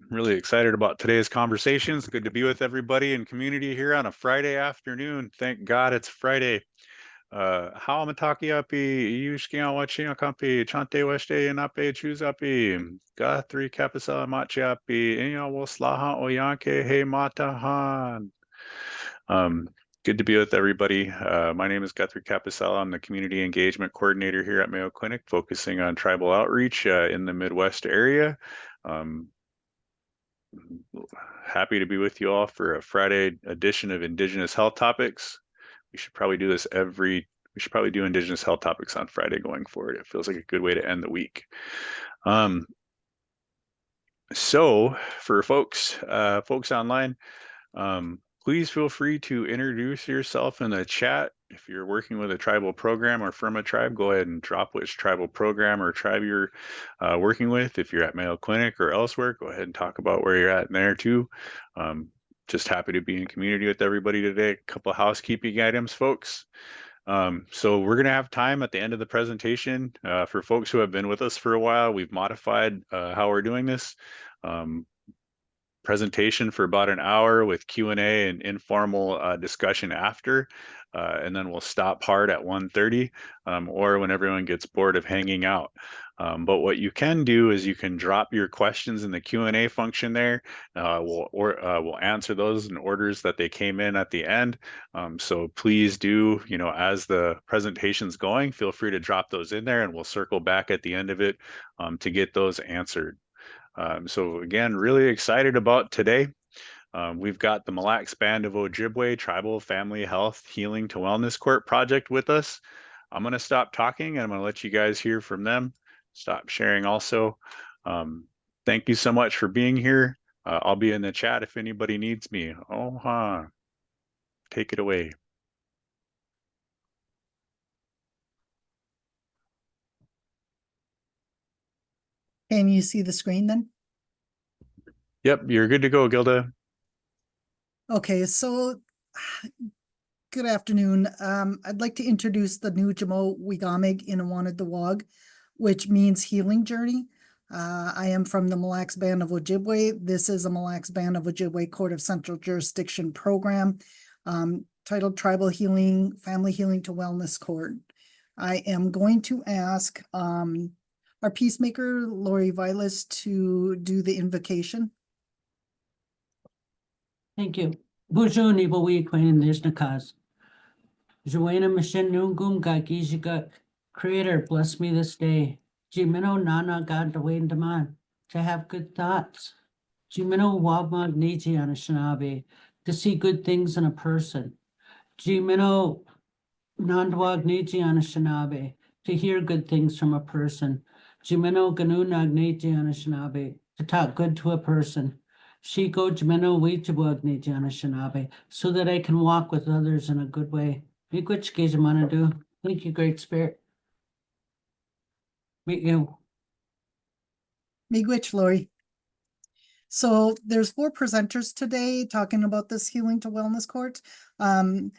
Really excited about today's conversations. Good to be with everybody in community here on a Friday afternoon. Thank God it's Friday. Haumataki api, Yushkia watching api, Chante Weste and ape choose api, Gathri Kapisa Machi api, Inya Woslaha Oyanke, Hey Matahan. Good to be with everybody. My name is Guthrie Capicella. I'm the Community Engagement Coordinator here at Mayo Clinic, focusing on tribal outreach in the Midwest area. Happy to be with you all for a Friday edition of Indigenous Health Topics. We should probably do Indigenous Health Topics on Friday going forward. It feels like a good way to end the week. So for folks online, please feel free to introduce yourself in the chat. If you're working with a tribal program or from a tribe, go ahead and drop which tribal program or tribe you're working with. If you're at Mayo Clinic or elsewhere, go ahead and talk about where you're at in there too. Just happy to be in community with everybody today. A couple of housekeeping items, folks. So we're going to have time at the end of the presentation for folks who have been with us for a while. We've modified how we're doing this. Presentation for about an hour with Q&A and informal discussion after, and then we'll stop hard at 1:30 or when everyone gets bored of hanging out. But what you can do is you can drop your questions in the Q&A function there. We'll answer those in orders that they came in at the end. So please do, as the presentation's going, feel free to drop those in there and we'll circle back at the end of it to get those answered. So again, really excited about today. We've got the Mille Lacs Band of Ojibwe Tribal Family Health Healing to Wellness Court project with us. I'm going to stop talking and I'm going to let you guys hear from them. Stop sharing also. Thank you so much for being here. I'll be in the chat if anybody needs me. Take it away. Can you see the screen then? Yep, you're good to go, Gilda. Okay, so good afternoon. I'd like to introduce the Nujamo Wigamig Inawanad Dawag, which means healing journey. I am from the Mille Lacs Band of Ojibwe. This is a Mille Lacs Band of Ojibwe Court of Central Jurisdiction program titled Tribal Healing, Family Healing to Wellness Court. I am going to ask our peacemaker, Lori Vilas, to do the invocation. Thank you. Bonjour, Nibawi Queen Nishnakaz. Joanna Mishenungum Gagijika, Creator, bless me this day. Jimino Nana God Dwayne Daman, to have good thoughts. Jimino Wabmag Niji Anashinabe, to see good things in a person. Jimino Nandwag Niji Anashinabe, to hear good things from a person. Jimino Ganunag Niji Anashinabe, to talk good to a person. Shiko Jimeno Wichibugni Janashinabe, so that I can walk with others in a good way. Miigwech Gejamanadu. Thank you, Great Spirit. Meet you. Miigwech, Lori. So there's 4 presenters today talking about this Healing to Wellness Court. I'd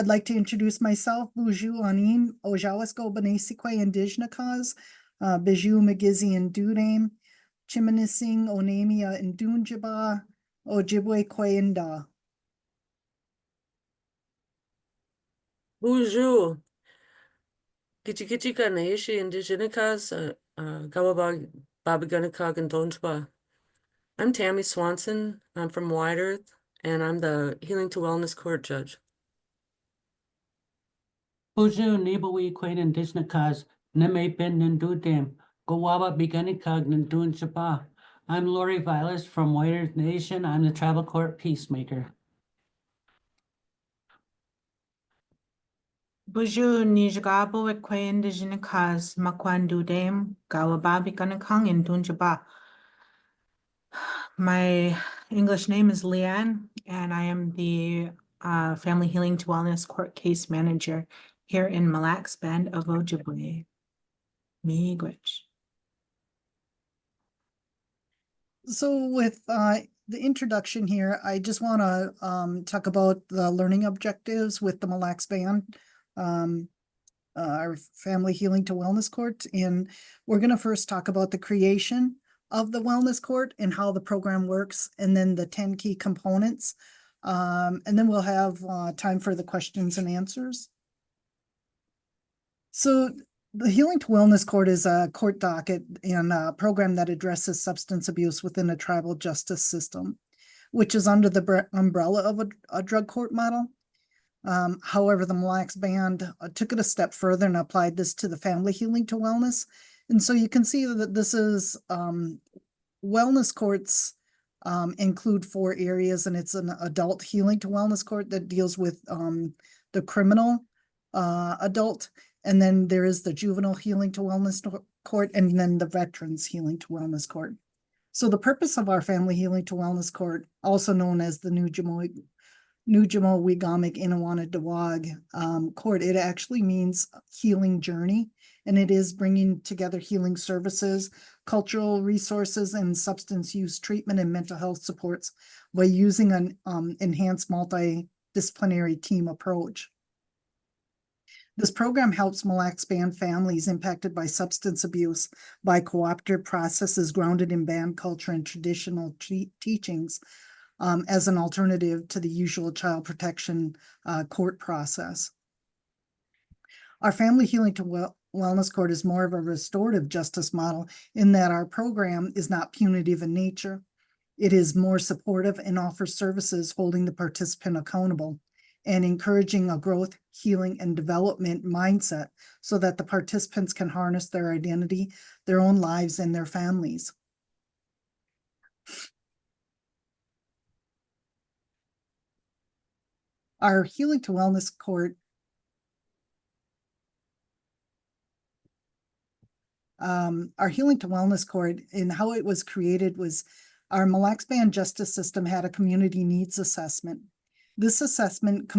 like to introduce myself, Buju Anin, Ojawasko Benesikwe Indigenakaz, Biju Magizi and Dudame, Chiminising Onemia and Dunjaba, Ojibwe Kwenda. Bonjour. Gichika Naishi Indigenikas, Gawabag Babagunakag and Donjba. I'm Tammy Swanson. I'm from Wide Earth, and I'm the Healing to Wellness Court judge. Bonjour, Nibawi Queen Indigenakaz, Neme Ben Nandudam, Gawaba Beganikag Nandunjaba. I'm Lori Vilas from Wide Earth Nation. I'm the Tribal Court Peacemaker. Bonjour, Nijgabo Ekwe Indigenakaz, Makwandu Dame, Gawababi Ganakang and Dunjaba. My English name is Leanne, and I am the Family Healing to Wellness Court Case Manager here in Mille Lacs Band of Ojibwe. Miigwech. So with the introduction here, I just want to talk about the learning objectives with the Mille Lacs Band. our Family Healing to Wellness Court. And we're going to first talk about the creation of the Wellness Court and how the program works, and then the 10 key components. And then we'll have time for the questions and answers. So the Healing to Wellness Court is a court docket and a program that addresses substance abuse within the tribal justice system, which is under the umbrella of a drug court model. However, the Mille Lacs Band took it a step further and applied this to the Family Healing to Wellness. And so you can see that this is wellness courts include 4 areas, and it's an adult healing to wellness court that deals with the criminal adult. And then there is the juvenile healing to wellness court, and then the veterans healing to wellness court. So the purpose of our Family Healing to Wellness Court, also known as the Nujamo Wigamig Inawanadawag Court, it actually means healing journey, and it is bringing together healing services, cultural resources, and substance use treatment and mental health supports by using an enhanced multidisciplinary team approach. This program helps Mille Lacs Band families impacted by substance abuse by cooperative processes grounded in band culture and traditional teachings as an alternative to the usual child protection court process. Our Family Healing to Wellness Court is more of a restorative justice model in that our program is not punitive in nature. It is more supportive and offers services holding the participant accountable and encouraging a growth, healing, and development mindset so that the participants can harness their identity, their own lives, and their families. Our Healing to Wellness Court and how it was created was our Mille Lacs Band Justice System had a community needs assessment. This assessment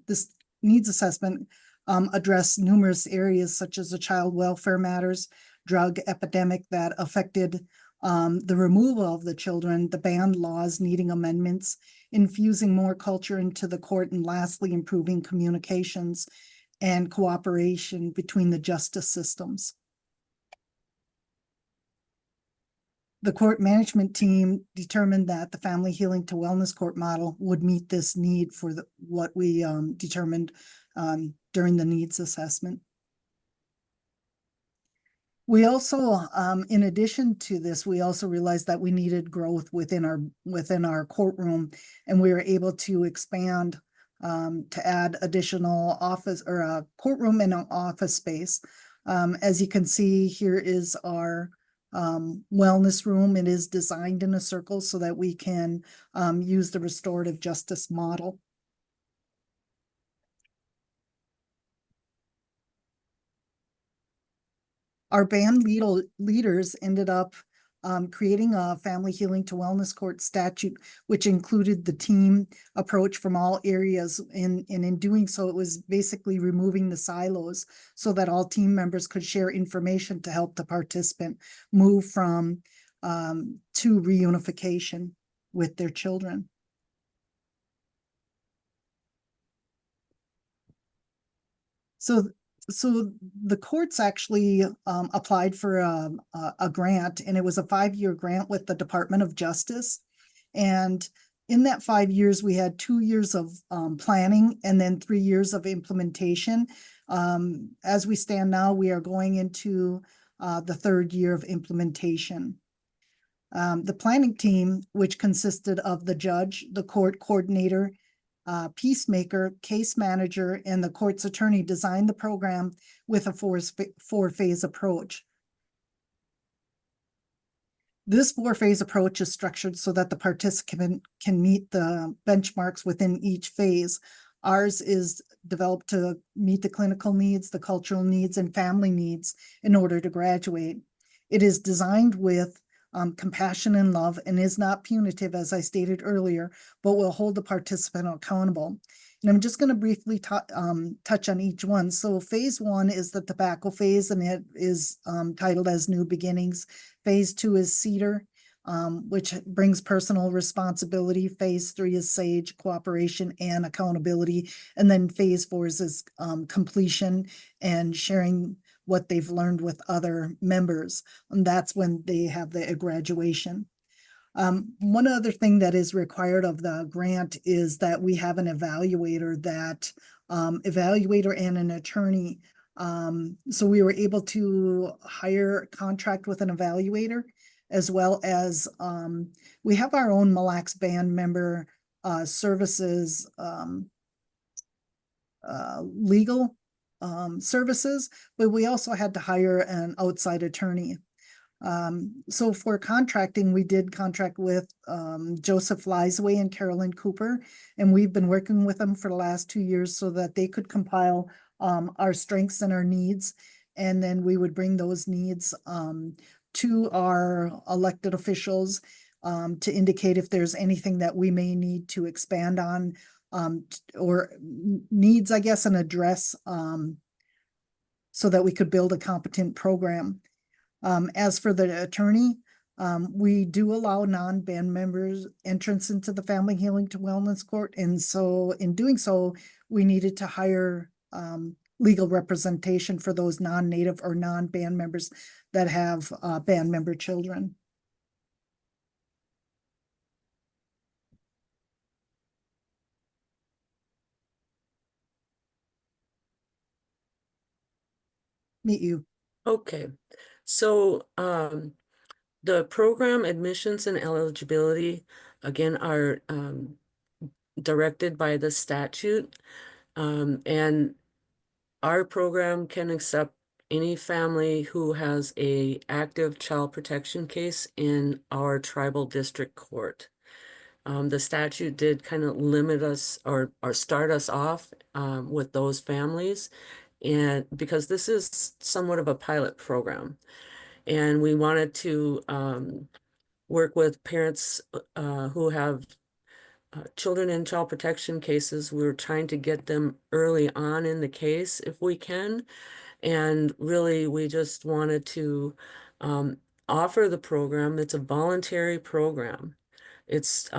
this needs assessment addressed numerous areas such as the child welfare matters, drug epidemic that affected the removal of the children, the band laws needing amendments, infusing more culture into the court, and lastly, improving communications and cooperation between the justice systems. The court management team determined that the Family Healing to Wellness Court model would meet this need for what we determined during the needs assessment. We also, in addition to this, we also realized that we needed growth within our courtroom, and we were able to expand to add additional office or a courtroom and an office space. As you can see, here is our wellness room. It is designed in a circle so that we can use the restorative justice model. Our band leaders ended up creating a Family Healing to Wellness Court statute, which included the team approach from all areas. And in doing so, it was basically removing the silos so that all team members could share information to help the participant move from to reunification with their children. So the courts actually applied for a grant, and it was a 5-year grant with the Department of Justice. And in that 5 years, we had 2 years of planning and then 3 years of implementation. As we stand now, we are going into the 3rd year of implementation. The planning team, which consisted of the judge, the court coordinator, peacemaker, case manager, and the court's attorney, designed the program with a 4-phase approach. This 4-phase approach is structured so that the participant can meet the benchmarks within each phase. Ours is developed to meet the clinical needs, the cultural needs, and family needs in order to graduate. It is designed with compassion and love, and is not punitive, as I stated earlier, but will hold the participant accountable. And I'm just going to briefly touch on each one. So phase 1 is the tobacco phase, and it is titled as New Beginnings. Phase 2 is Cedar. which brings personal responsibility. Phase 3 is SAGE, cooperation and accountability. And then phase 4 is completion and sharing what they've learned with other members. And that's when they have the graduation. One other thing that is required of the grant is that we have an evaluator and an attorney. So we were able to contract with an evaluator, as well as we have our own Mille Lacs band member services, legal services, but we also had to hire an outside attorney. So for contracting, we did contract with Joseph Liseway and Carolyn Cooper, and we've been working with them for the last 2 years so that they could compile our strengths and our needs. And then we would bring those needs to our elected officials to indicate if there's anything that we may need to expand on or needs, I guess, and address so that we could build a competent program. As for the attorney, we do allow non-band members entrance into the Family Healing to Wellness Court. And so in doing so, we needed to hire legal representation for those non-native or non-band members that have band member children. Meet you. Okay, so the program admissions and eligibility, again, are directed by the statute. And our program can accept any family who has a active child protection case in our tribal district court. The statute did kind of limit us or start us off with those families, and because this is somewhat of a pilot program, and we wanted to work with parents who have children in child protection cases. We're trying to get them early on in the case if we can. And really, we just wanted to offer the program. It's a voluntary program. It's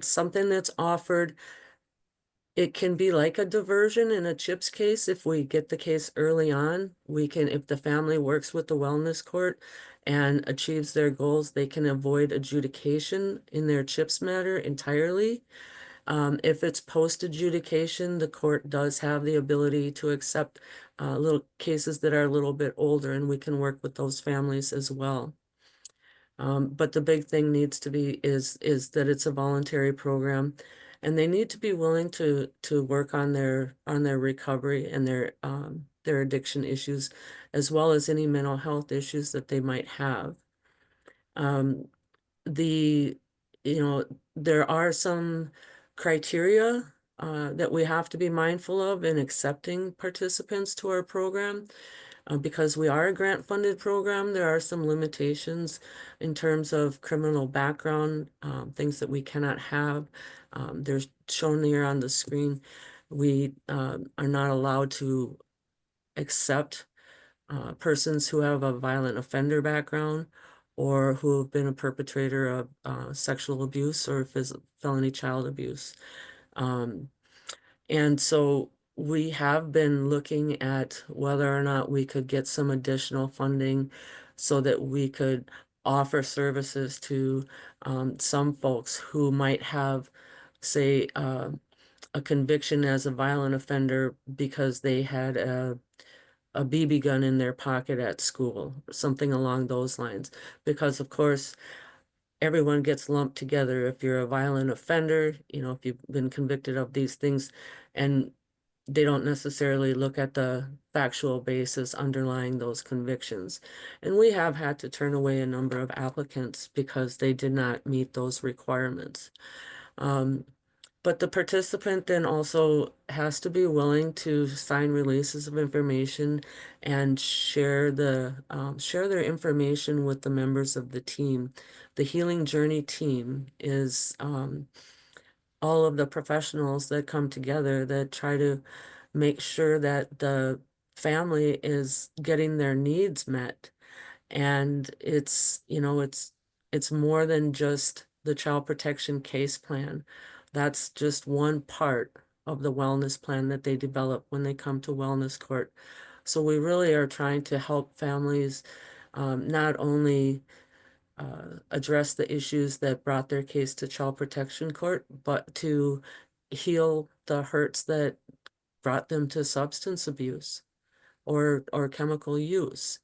something that's offered. It can be like a diversion in a CHIPS case. If we get the case early on, we can, if the family works with the wellness court and achieves their goals, they can avoid adjudication in their CHIPS matter entirely. If it's post-adjudication, the court does have the ability to accept little cases that are a little bit older, and we can work with those families as well. But the big thing needs to be is that it's a voluntary program, and they need to be willing to work on their recovery and their addiction issues, as well as any mental health issues that they might have. There are some criteria that we have to be mindful of in accepting participants to our program. Because we are a grant-funded program, there are some limitations in terms of criminal background, things that we cannot have. There's shown here on the screen. We are not allowed to accept persons who have a violent offender background or who have been a perpetrator of sexual abuse or felony child abuse. And so we have been looking at whether or not we could get some additional funding so that we could offer services to some folks who might have, say, a conviction as a violent offender because they had a BB gun in their pocket at school, something along those lines. Because, of course, everyone gets lumped together. If you're a violent offender, if you've been convicted of these things, and they don't necessarily look at the factual basis underlying those convictions. And we have had to turn away a number of applicants because they did not meet those requirements. But the participant then also has to be willing to sign releases of information and share their information with the members of the team. The Healing Journey team is all of the professionals that come together that try to make sure that the family is getting their needs met. And it's, you know, it's more than just the child protection case plan. That's just one part of the wellness plan that they develop when they come to wellness court. So we really are trying to help families not only address the issues that brought their case to child protection court, but to heal the hurts that brought them to substance abuse or chemical use.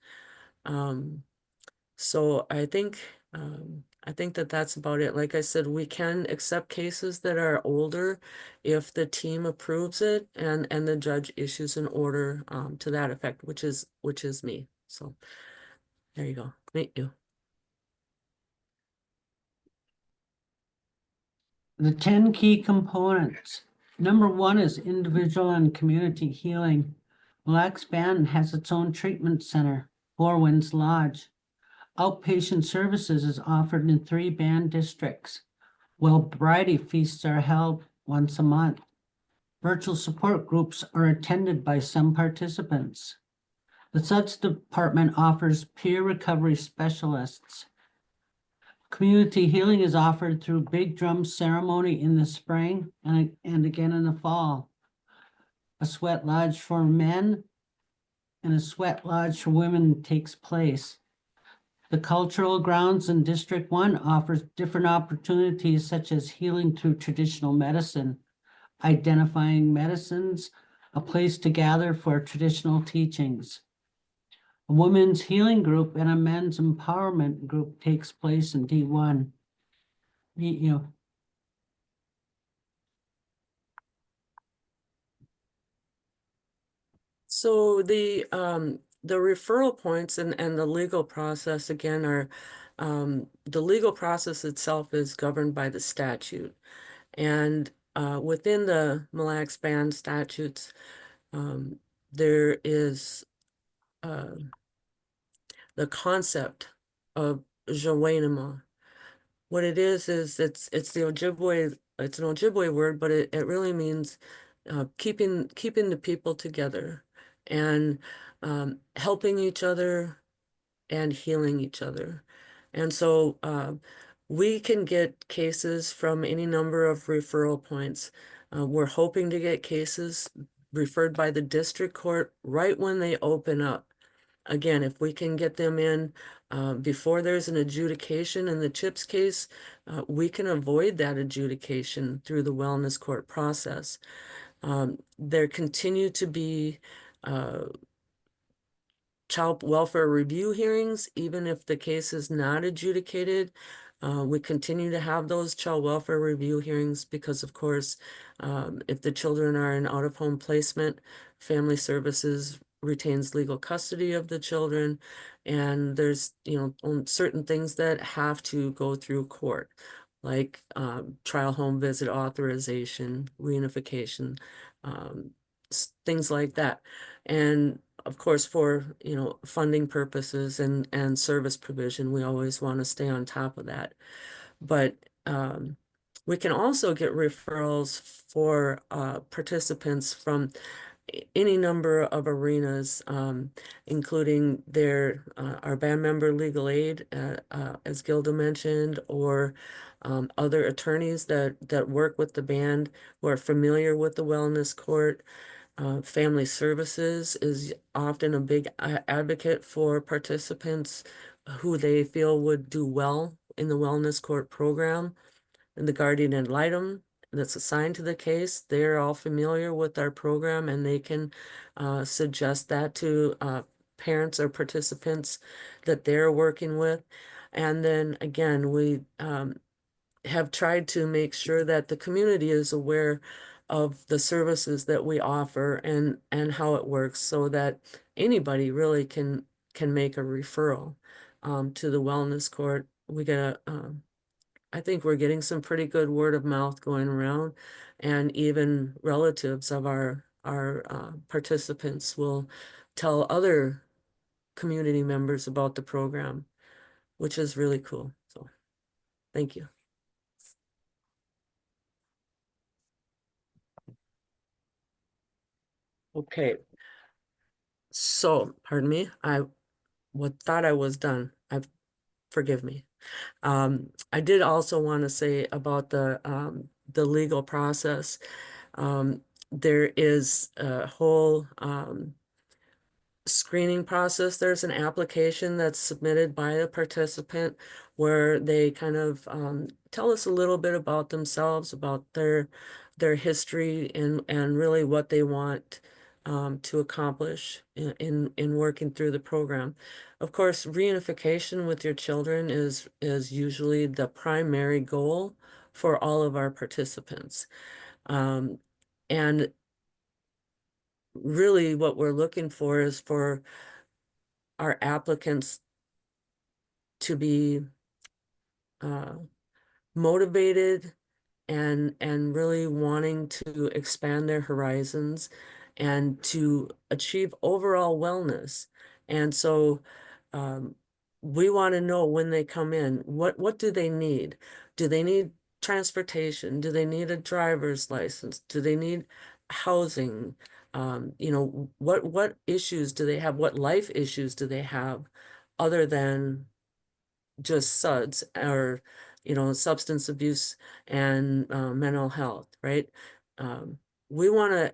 So I think that that's about it. Like I said, we can accept cases that are older if the team approves it and the judge issues an order to that effect, which is me. So there you go. Thank you. The 10 key components. Number 1 is individual and community healing. Mille Lacs Band has its own treatment center, Four Winds Lodge. Outpatient services is offered in 3 band districts, while variety feasts are held once a month. Virtual support groups are attended by some participants. The SUDS department offers peer recovery specialists. Community healing is offered through Big Drum ceremony in the spring and again in the fall. A sweat lodge for men and a sweat lodge for women takes place. The cultural grounds in District 1 offers different opportunities such as healing through traditional medicine, identifying medicines, a place to gather for traditional teachings. A women's healing group and a men's empowerment group takes place in D1. You know, So the referral points and the legal process again are the legal process itself is governed by the statute. And within the Mille Lacs Band statutes, there is the concept of Jowanema. What it is it's the Ojibwe, it's an Ojibwe word, but it really means keeping the people together and helping each other and healing each other. And so we can get cases from any number of referral points. We're hoping to get cases referred by the district court right when they open up. Again, if we can get them in before there's an adjudication in the CHIPS case, we can avoid that adjudication through the wellness court process. There continue to be child welfare review hearings, even if the case is not adjudicated. We continue to have those child welfare review hearings because, of course, if the children are in out-of-home placement, Family Services retains legal custody of the children, and there's, you know, certain things that have to go through court, like trial home visit authorization, reunification, things like that. And of course, for, you know, funding purposes and service provision, we always want to stay on top of that. But we can also get referrals for participants from any number of arenas, including our band member legal aid, as Gilda mentioned, or other attorneys that work with the band who are familiar with the wellness court. Family Services is often a big advocate for participants who they feel would do well in the wellness court program. And the guardian ad litem that's assigned to the case, they're all familiar with our program and they can suggest that to parents or participants that they're working with. And then again, we have tried to make sure that the community is aware of the services that we offer and how it works, so that anybody really can make a referral to the wellness court. We get I think we're getting some pretty good word of mouth going around, and even relatives of our participants will tell other community members about the program, which is really cool. So thank you. Okay. So, pardon me, thought I was done. Forgive me. I did also want to say about the legal process. There is a whole screening process. There's an application that's submitted by a participant where they kind of tell us a little bit about themselves, about their history, and really what they want to accomplish in working through the program. Of course, reunification with your children is usually the primary goal for all of our participants. And really what we're looking for is for our applicants to be motivated and really wanting to expand their horizons and to achieve overall wellness. And so we want to know when they come in, what do they need? Do they need transportation? Do they need a driver's license? Do they need housing? You know, what issues do they have? What life issues do they have other than just SUDS or, you know, substance abuse and mental health, right? We want to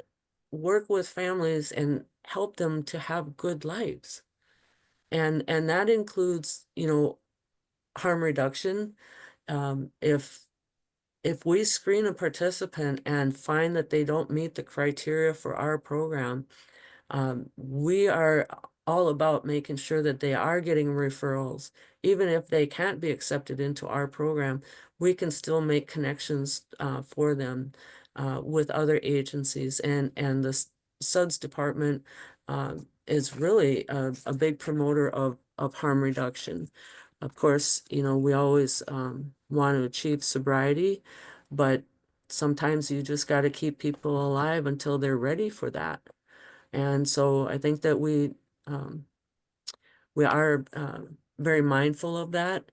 work with families and help them to have good lives. And that includes, you know, harm reduction. If we screen a participant and find that they don't meet the criteria for our program, we are all about making sure that they are getting referrals. Even if they can't be accepted into our program, we can still make connections for them with other agencies. And the SUDS department is really a big promoter of harm reduction. Of course, you know, we always want to achieve sobriety, but sometimes you just got to keep people alive until they're ready for that. And so I think that we are very mindful of that,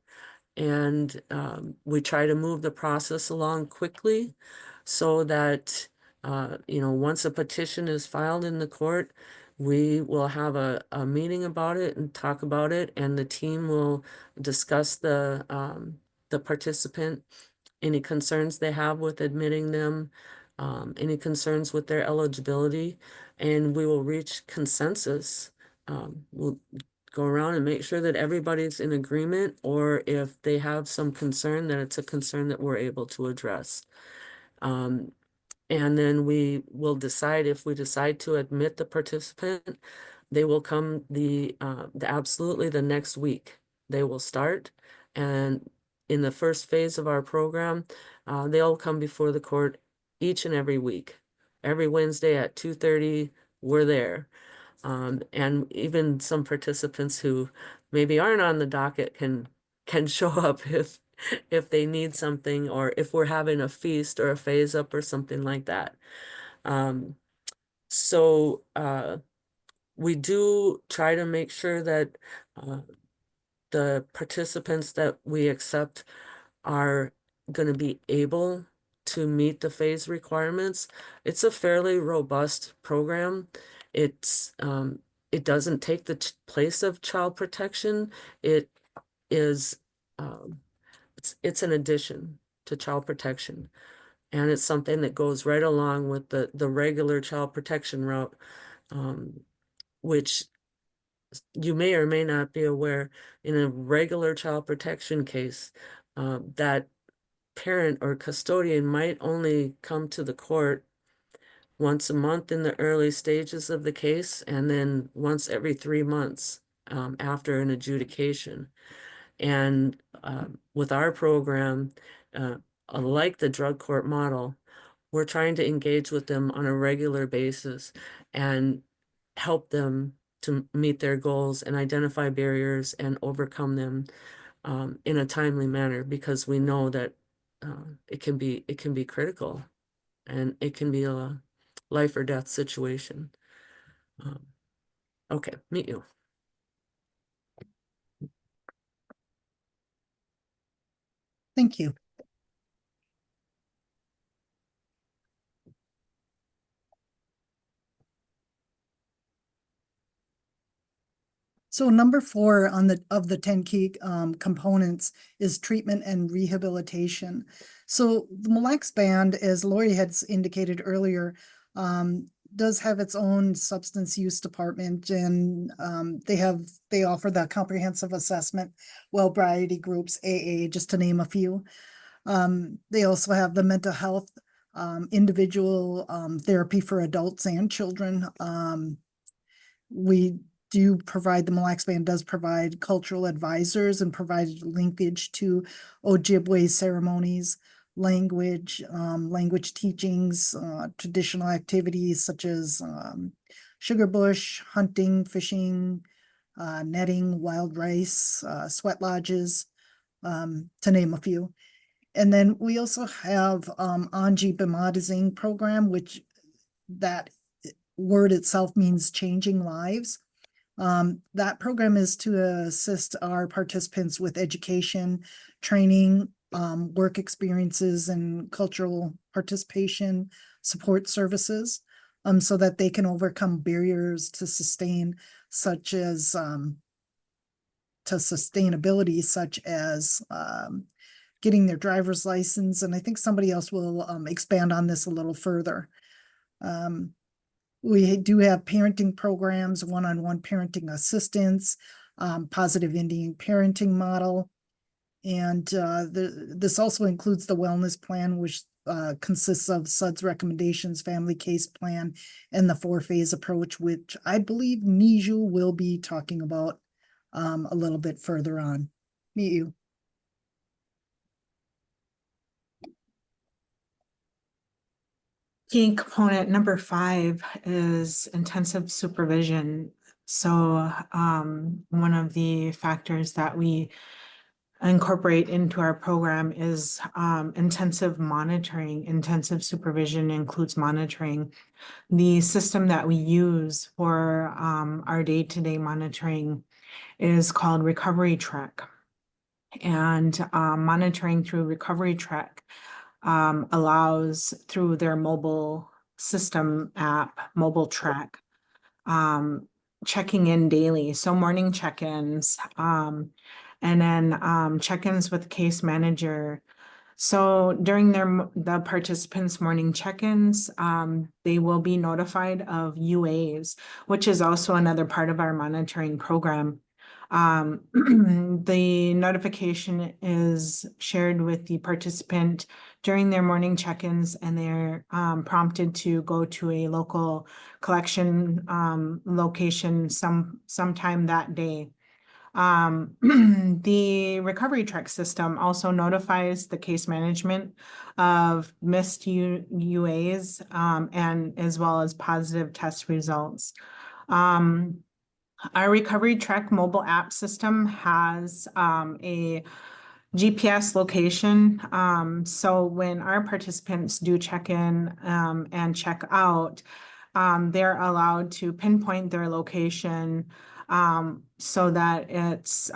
and we try to move the process along quickly so that you know, once a petition is filed in the court, we will have a meeting about it and talk about it, and the team will discuss the participant, any concerns they have with admitting them, any concerns with their eligibility, and we will reach consensus. We'll go around and make sure that everybody's in agreement, or if they have some concern, that it's a concern that we're able to address. And then we will decide, if we decide to admit the participant, they will come absolutely the next week. They will start, and in the first phase of our program, they'll come before the court each and every week. Every Wednesday at 2:30, we're there. And even some participants who maybe aren't on the docket can show up if they need something, or if we're having a feast or a phase up or something like that. So we do try to make sure that the participants that we accept are going to be able to meet the phase requirements. It's a fairly robust program. It's it doesn't take the place of child protection. It is it's an addition to child protection, and it's something that goes right along with the regular child protection route, which you may or may not be aware. In a regular child protection case, that parent or custodian might only come to the court once a month in the early stages of the case, and then once every 3 months after an adjudication. And with our program, like the drug court model, we're trying to engage with them on a regular basis and help them to meet their goals and identify barriers and overcome them in a timely manner, because we know that it can be critical, and it can be a life or death situation. Okay, meet you. Thank you. So So number 4 on the 10 key components is treatment and rehabilitation. So the Mille Lacs Band, as Lori had indicated earlier, does have its own substance use department, and they offer the comprehensive assessment, well-variety groups, AA, just to name a few. They also have the mental health, individual therapy for adults and children. We do provide, the Mille Lacs Band does provide cultural advisors and provide linkage to Ojibwe ceremonies, language teachings, traditional activities such as sugar bush, hunting, fishing, netting, wild rice, sweat lodges, to name a few. And then we also have Anji Bimadizing program, which that word itself means changing lives. That program is to assist our participants with education, training, work experiences, and cultural participation support services, so that they can overcome barriers to sustainability, such as getting their driver's license. And I think somebody else will expand on this a little further. We do have parenting programs, one-on-one parenting assistance, positive Indian parenting model. And this also includes the wellness plan, which consists of SUDS recommendations, family case plan, and the 4-phase approach, which I believe Niju will be talking about a little bit further on. Meet you. Key component number 5 is intensive supervision. So one of the factors that we incorporate into our program is intensive monitoring. Intensive supervision includes monitoring. The system that we use for our day-to-day monitoring is called Recovery Track. And monitoring through Recovery Track allows, through their mobile system app, Mobile Track, checking in daily. So morning check-ins, and then check-ins with case manager. So during the participants' morning check-ins, they will be notified of UAs, which is also another part of our monitoring program. The notification is shared with the participant during their morning check-ins, and they're prompted to go to a local collection location sometime that day. The Recovery Track system also notifies the case management of missed UAs and as well as positive test results. Our Recovery Track mobile app system has a GPS location. So when our participants do check in and check out, they're allowed to pinpoint their location so that it's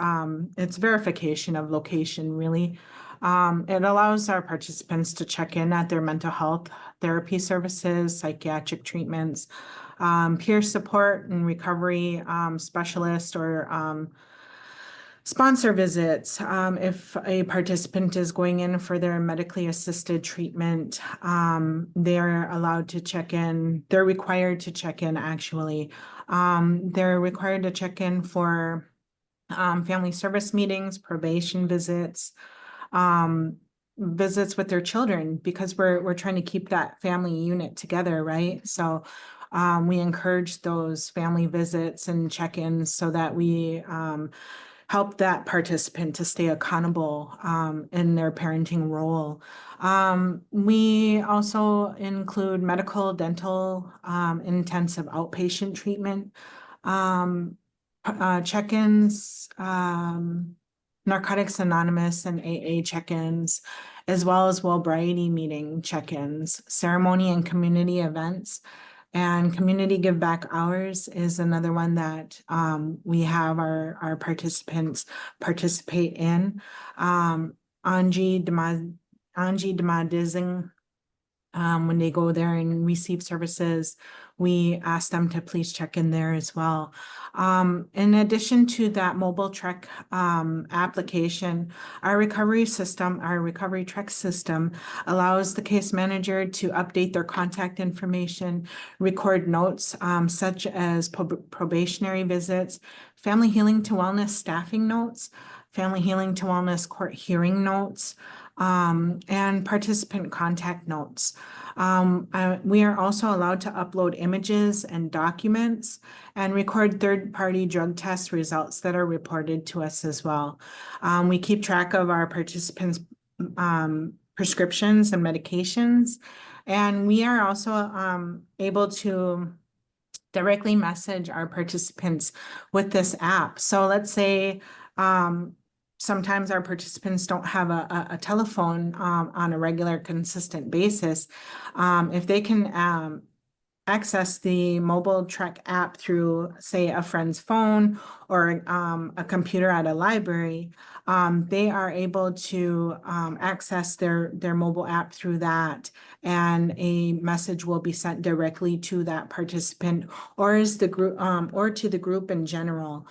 verification of location, really. It allows our participants to check in at their mental health therapy services, psychiatric treatments, peer support and recovery specialist, or sponsor visits. If a participant is going in for their medically assisted treatment, they're allowed to check in. They're required to check in, actually. They're required to check in for family service meetings, probation visits, visits with their children, because we're trying to keep that family unit together, right? So we encourage those family visits and check-ins so that we help that participant to stay accountable in their parenting role. We also include medical, dental, intensive outpatient treatment, check-ins, Narcotics Anonymous and AA check-ins, as well as well-variety meeting check-ins, ceremony and community events. And community give back hours is another one that we have our participants participate in. Anji Bimadizing when they go there and receive services, we ask them to please check in there as well. In addition to that mobile trek application, our recovery trek system allows the case manager to update their contact information, record notes such as probationary visits, family healing to wellness staffing notes, family healing to wellness court hearing notes, and participant contact notes. We are also allowed to upload images and documents and record third-party drug test results that are reported to us as well. We keep track of our participants' prescriptions and medications, and we are also able to directly message our participants with this app. So let's say sometimes our participants don't have a telephone on a regular, consistent basis. If they can access the mobile trek app through, say, a friend's phone or a computer at a library, they are able to access their mobile app through that, and a message will be sent directly to that participant or is the group or to the group in general.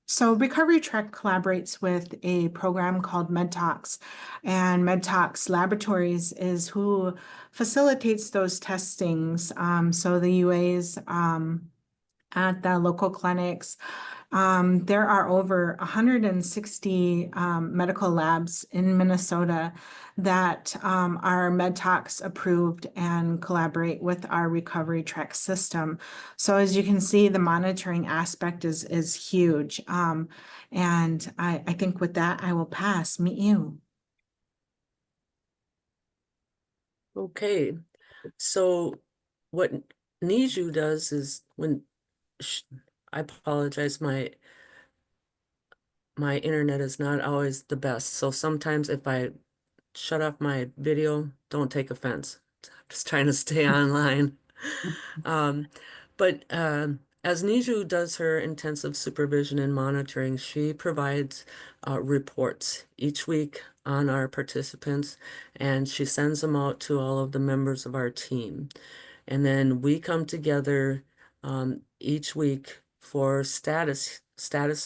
So Recovery Trek collaborates with a program called MedTalks, and MedTalks Laboratories is who facilitates those testings. So the UAs at the local clinics, there are over 160 medical labs in Minnesota that are MedTalks approved and collaborate with our Recovery Trek system. So as you can see, the monitoring aspect is huge. And I think with that, I will pass. Meet you. Okay, so what Niju does is I apologize, my internet is not always the best. So sometimes if I shut off my video, don't take offense. I'm just trying to stay online. But as Niju does her intensive supervision and monitoring, she provides reports each week on our participants, and she sends them out to all of the members of our team. And then we come together each week for status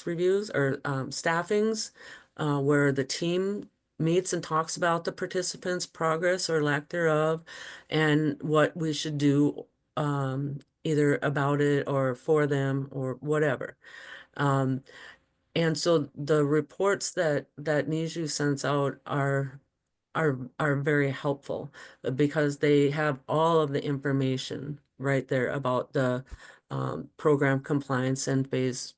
reviews or staffings, where the team meets and talks about the participants' progress or lack thereof, and what we should do either about it or for them or whatever. And so the reports that Niju sends out are very helpful because they have all of the information right there about the program compliance and phase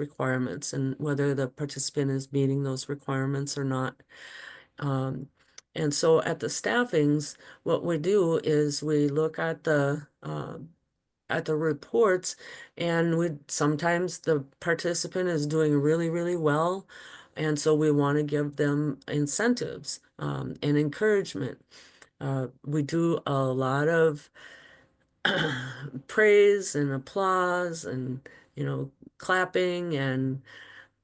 requirements and whether the participant is meeting those requirements or not. And so at the staffings, what we do is we look at the reports, and sometimes the participant is doing really, really well. And so we want to give them incentives and encouragement. We do a lot of praise and applause and, clapping. And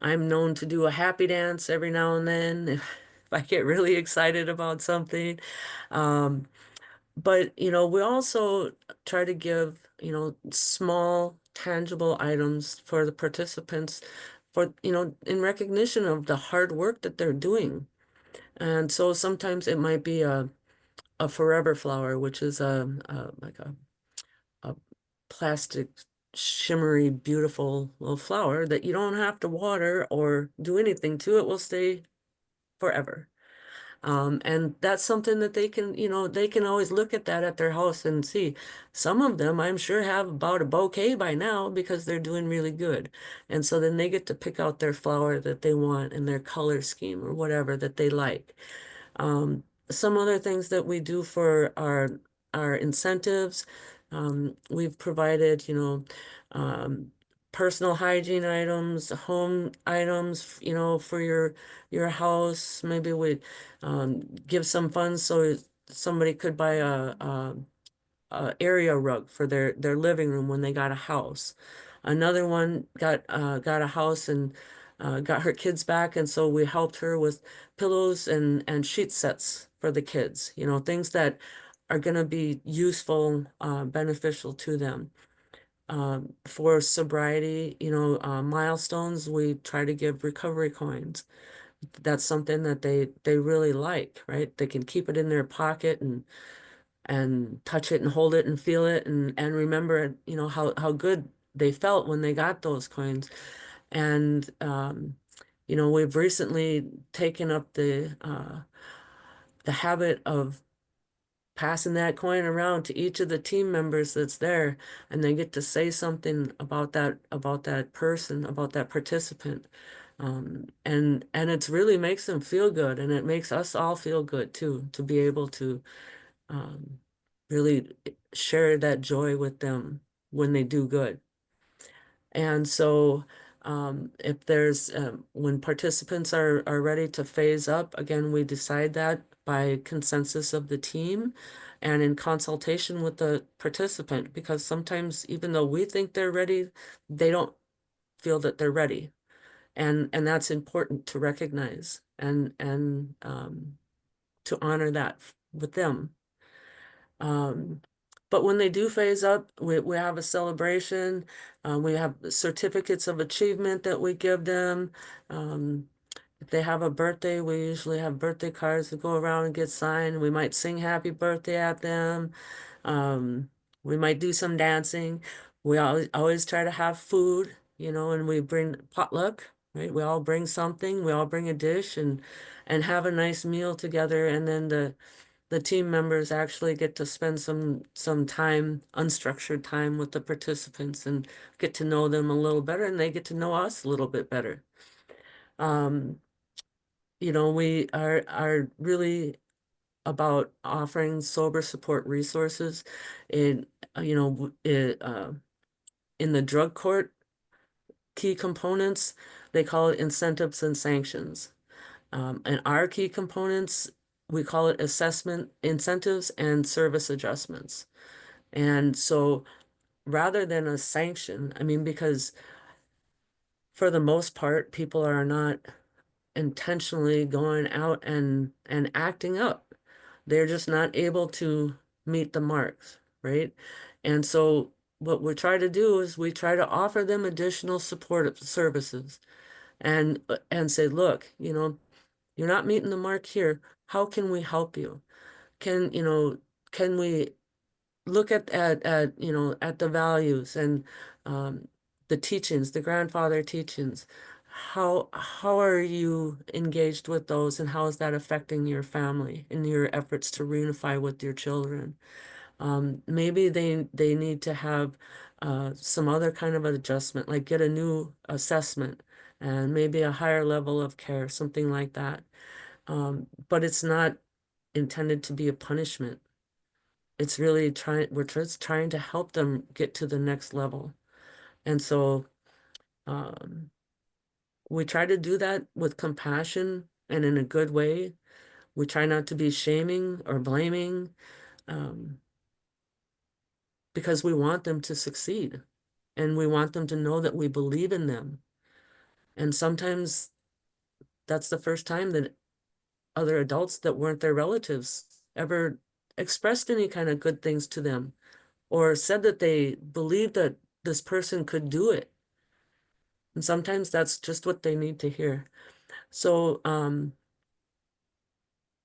I'm known to do a happy dance every now and then if I get really excited about something. But, we also try to give, small, tangible items for the participants for, in recognition of the hard work that they're doing. And so sometimes it might be a forever flower, which is like a plastic, shimmery, beautiful little flower that you don't have to water or do anything to. It will stay forever. And that's something that they can, they can always look at that at their house and see. Some of them, I'm sure, have about a bouquet by now because they're doing really good. And so then they get to pick out their flower that they want and their color scheme or whatever that they like. Some other things that we do for our incentives, we've provided, personal hygiene items, home items, for your house. Maybe we give some funds so somebody could buy a area rug for their living room when they got a house. Another one got a house and got her kids back, and so we helped her with pillows and sheet sets for the kids, you know, things that are going to be useful, beneficial to them. For sobriety, you know, milestones, we try to give recovery coins. That's something that they really like, right? They can keep it in their pocket and touch it and hold it and feel it and remember it, you know, how good they felt when they got those coins. And you know, we've recently taken up the habit of passing that coin around to each of the team members that's there, and they get to say something about that person, about that participant. And it's really makes them feel good, and it makes us all feel good too, to be able to um, really share that joy with them when they do good. And so if there's when participants are ready to phase up, again, we decide that by consensus of the team and in consultation with the participant, because sometimes even though we think they're ready, they don't feel that they're ready. And that's important to recognize and to honor that with them. But when they do phase up, we have a celebration. We have certificates of achievement that we give them. If they have a birthday, we usually have birthday cards that go around and get signed. We might sing happy birthday at them. We might do some dancing. We always try to have food, you know, and we bring potluck, right? We all bring something. We all bring a dish and have a nice meal together. And then the team members actually get to spend some time, unstructured time with the participants and get to know them a little better, and they get to know us a little bit better. You know, we are really about offering sober support resources in, you know, in the drug court key components, they call it incentives and sanctions. And our key components, we call it assessment, incentives, and service adjustments. And so rather than a sanction, I mean, because for the most part, people are not intentionally going out and acting up. They're just not able to meet the marks, right? And so what we try to do is we try to offer them additional support services and say, look, you know, you're not meeting the mark here. How can we help you? You know, can we look at you know, at the values and the teachings, the grandfather teachings? How are you engaged with those, and how is that affecting your family in your efforts to reunify with your children? Maybe they need to have some other kind of adjustment, like get a new assessment and maybe a higher level of care, something like that. But it's not intended to be a punishment. It's really we're just trying to help them get to the next level. And so we try to do that with compassion and in a good way. We try not to be shaming or blaming, because we want them to succeed and we want them to know that we believe in them. And sometimes that's the first time that other adults that weren't their relatives ever expressed any kind of good things to them or said that they believed that this person could do it. And sometimes that's just what they need to hear. So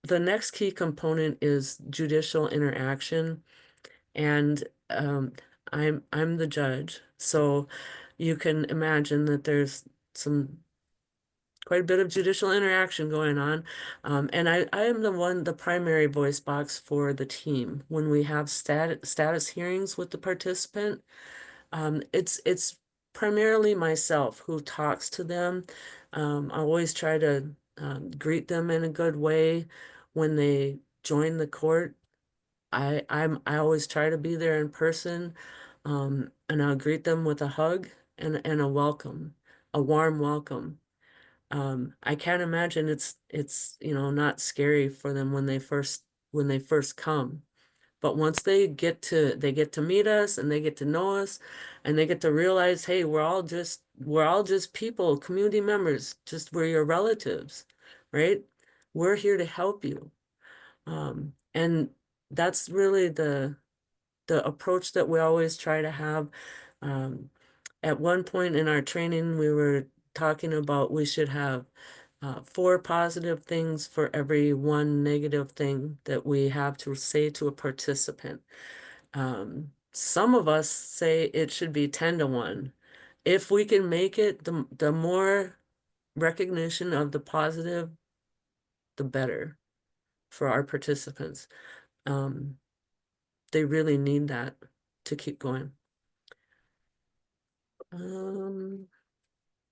the next key component is judicial interaction. And I'm the judge. So you can imagine that there's quite a bit of judicial interaction going on. And I am the primary voice box for the team. When we have status hearings with the participant, it's primarily myself who talks to them. I always try to greet them in a good way when they join the court. I always try to be there in person, and I'll greet them with a hug and a welcome, a warm welcome. I can't imagine it's you know, not scary for them when they first come. But once they get to meet us and they get to know us and they get to realize, hey, we're all just people, community members, just we're your relatives, right? We're here to help you. And that's really the approach that we always try to have. At one point in our training, we were talking about we should have 4 positive things for every 1 negative thing that we have to say to a participant. Some of us say it should be 10 to 1. If we can make it, the more recognition of the positive, the better for our participants. They really need that to keep going.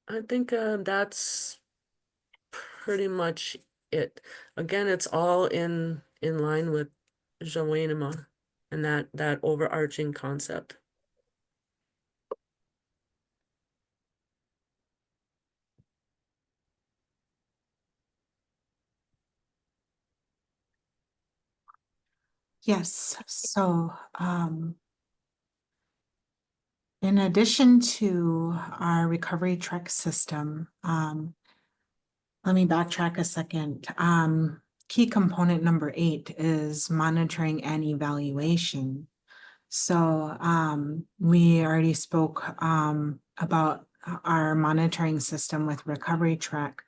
I think that's pretty much it. Again, it's all in line with Joanima and that overarching concept. Yes, so in addition to our recovery track system, let me backtrack a second. Key component number 8 is monitoring and evaluation. So we already spoke about our monitoring system with recovery track.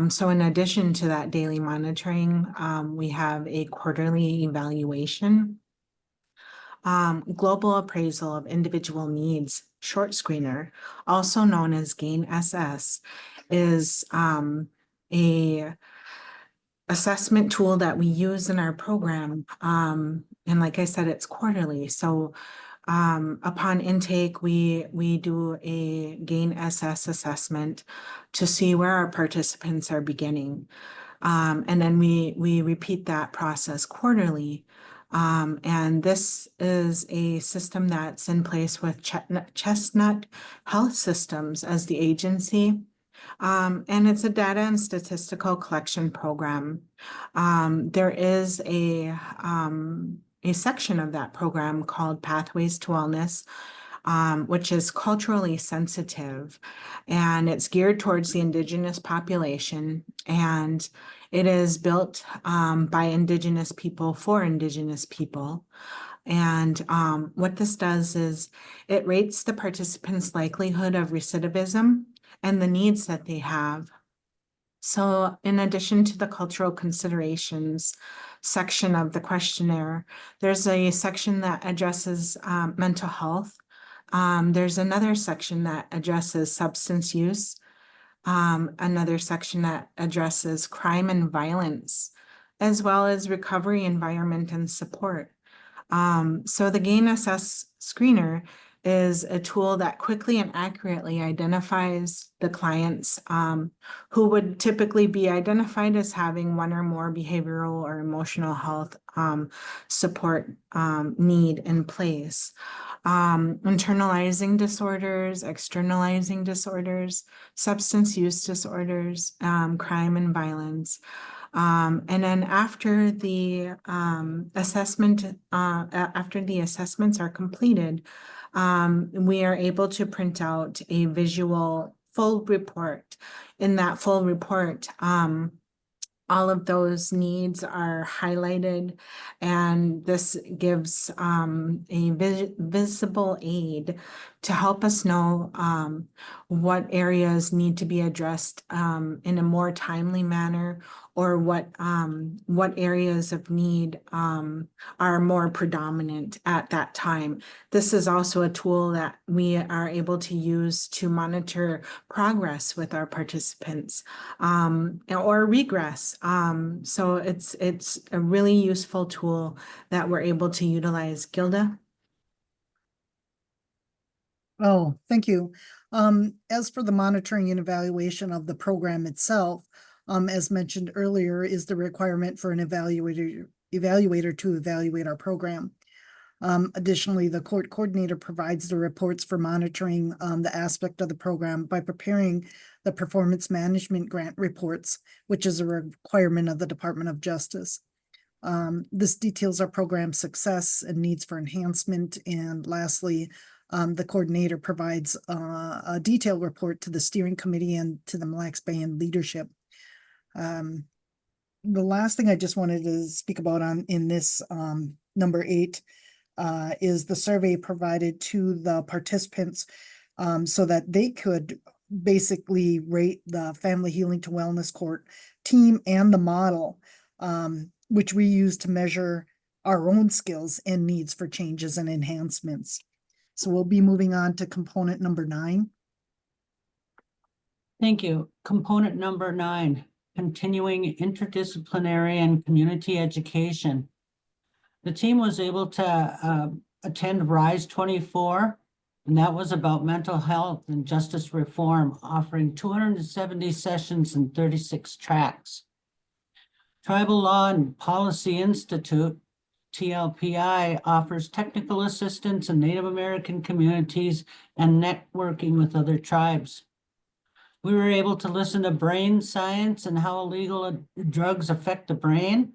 So in addition to that daily monitoring, we have a quarterly evaluation. Global appraisal of individual needs short screener, also known as GAIN-SS, is a assessment tool that we use in our program. And like I said, it's quarterly. So upon intake, we do a GAIN-SS assessment to see where our participants are beginning. And then we repeat that process quarterly. And this is a system that's in place with Chestnut Health Systems as the agency. And it's a data and statistical collection program. There is a section of that program called Pathways to Wellness, which is culturally sensitive, and it's geared towards the Indigenous population, and it is built by Indigenous people for Indigenous people. And what this does is it rates the participants' likelihood of recidivism and the needs that they have. So in addition to the cultural considerations section of the questionnaire, there's a section that addresses mental health. There's another section that addresses substance use, another section that addresses crime and violence, as well as recovery, environment, and support. So the GAIN-SS screener is a tool that quickly and accurately identifies the clients who would typically be identified as having one or more behavioral or emotional health support need in place. Internalizing disorders, externalizing disorders, substance use disorders, crime and violence. And then after the assessment, after the assessments are completed, we are able to print out a visual full report. In that full report, all of those needs are highlighted, and this gives a visible aid to help us know what areas need to be addressed in a more timely manner, or what areas of need are more predominant at that time. This is also a tool that we are able to use to monitor progress with our participants or regress. So it's a really useful tool that we're able to utilize. Gilda? Oh, thank you. As for the monitoring and evaluation of the program itself, as mentioned earlier, is the requirement for an evaluator to evaluate our program. Additionally, the court coordinator provides the reports for monitoring the aspect of the program by preparing the performance management grant reports, which is a requirement of the Department of Justice. This details our program success and needs for enhancement. And lastly, the coordinator provides a detailed report to the steering committee and to the Mille Lacs Band leadership. The last thing I just wanted to speak about in this number 8 is the survey provided to the participants so that they could basically rate the Family Healing to Wellness Court team and the model, which we use to measure our own skills and needs for changes and enhancements. So we'll be moving on to component number 9. Thank you. Component number 9, continuing interdisciplinary and community education. The team was able to attend RISE 24, and that was about mental health and justice reform, offering 270 sessions and 36 tracks. Tribal Law and Policy Institute, TLPI, offers technical assistance in Native American communities and networking with other tribes. We were able to listen to brain science and how illegal drugs affect the brain.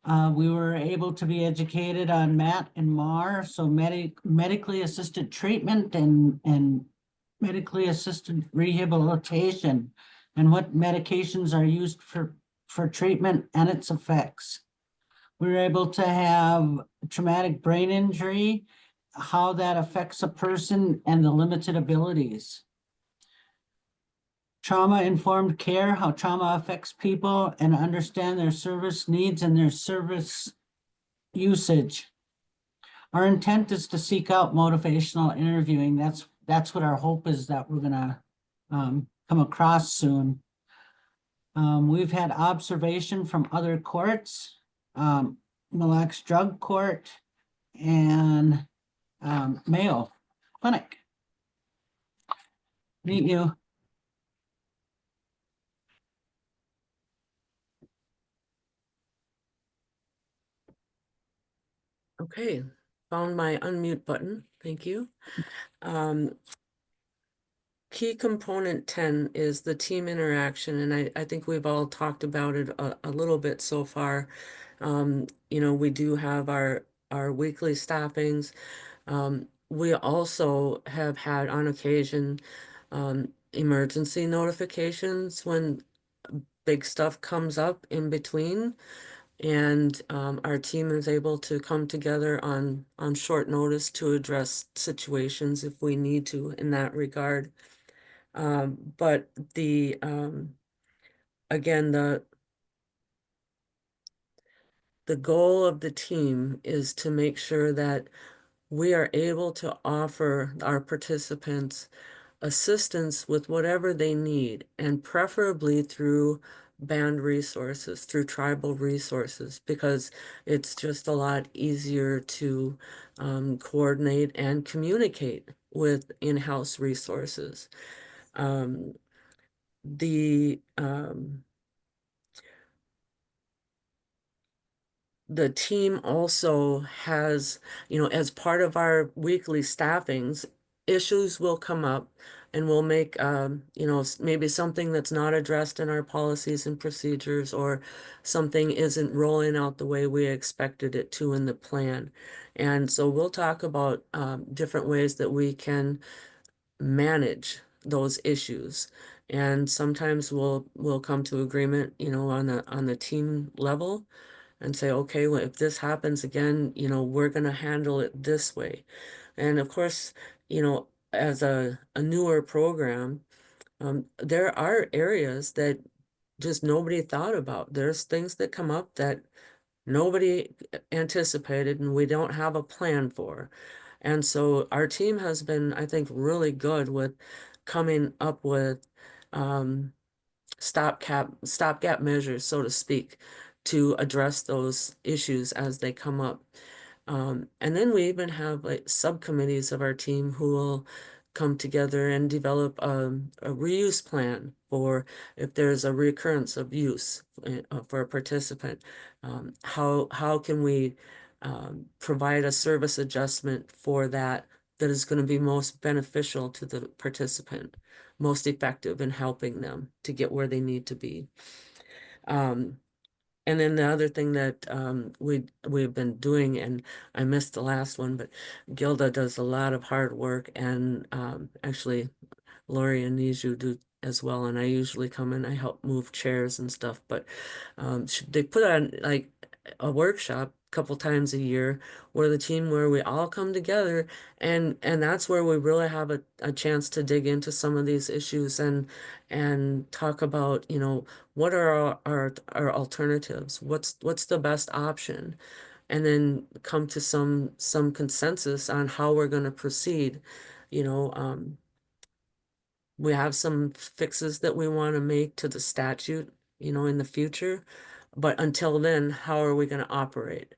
We were able to be educated on MAT and MAR, so medically assisted treatment and medically assisted rehabilitation, and what medications are used for treatment and its effects. We were able to have traumatic brain injury, how that affects a person and the limited abilities. Trauma-informed care, how trauma affects people and understand their service needs and their service usage. Our intent is to seek out motivational interviewing. That's what our hope is, that we're gonna come across soon. We've had observation from other courts, Mille Lacs Drug Court and Mayo Clinic. Meet you. Okay, found my unmute button. Thank you. Key component 10 is the team interaction, and I think we've all talked about it a little bit so far. You know, we do have our weekly staffings. We also have had on occasion emergency notifications when big stuff comes up in between. And our team is able to come together on short notice to address situations if we need to in that regard. But the again, the goal of the team is to make sure that we are able to offer our participants assistance with whatever they need, and preferably through band resources, through tribal resources, because it's just a lot easier to coordinate and communicate with in-house resources. The team also has, you know, as part of our weekly staffings, issues will come up and we'll make, you know, maybe something that's not addressed in our policies and procedures, or something isn't rolling out the way we expected it to in the plan. And so we'll talk about different ways that we can manage those issues. And sometimes we'll come to agreement, you know, on the team level, and say, okay, well, if this happens again, you know, we're going to handle it this way. And of course, you know, as a newer program, there are areas that just nobody thought about. There's things that come up that nobody anticipated and we don't have a plan for. And so our team has been, I think, really good with coming up with stopgap measures, so to speak, to address those issues as they come up. And then we even have like subcommittees of our team who will come together and develop a reuse plan for if there's a recurrence of use for a participant. How can we provide a service adjustment for that is going to be most beneficial to the participant, most effective in helping them to get where they need to be. And then the other thing that we've been doing, and I missed the last one, but Gilda does a lot of hard work, and actually Lori and Niju do as well. And I usually come in, I help move chairs and stuff. But they put on like a workshop a couple times a year where we all come together, and that's where we really have a chance to dig into some of these issues and talk about, you know, what are our alternatives, what's the best option, and then come to some consensus on how we're going to proceed. You know, we have some fixes that we want to make to the statute, you know, in the future, but until then, how are we going to operate?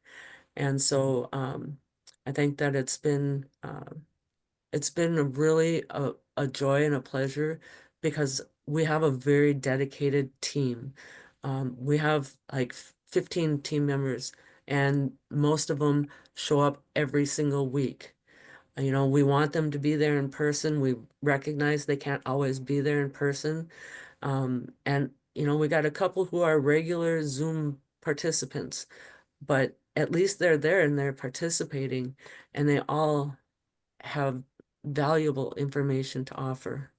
And so I think that it's been a really a joy and a pleasure, because we have a very dedicated team. We have like 15 team members, and most of them show up every single week. You know, we want them to be there in person. We recognize they can't always be there in person. And, you know, we got a couple who are regular Zoom participants, but at least they're there and they're participating, and they all have valuable information to offer.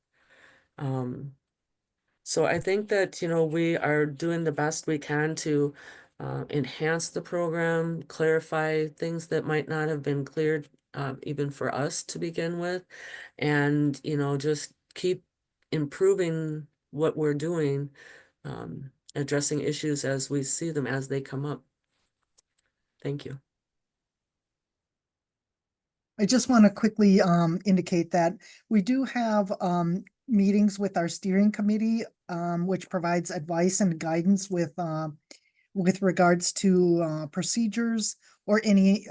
So I think that, you know, we are doing the best we can to enhance the program, clarify things that might not have been cleared even for us to begin with, and, you know, just keep improving what we're doing, addressing issues as we see them as they come up. Thank you. I just want to quickly indicate that we do have meetings with our steering committee, which provides advice and guidance with regards to procedures or any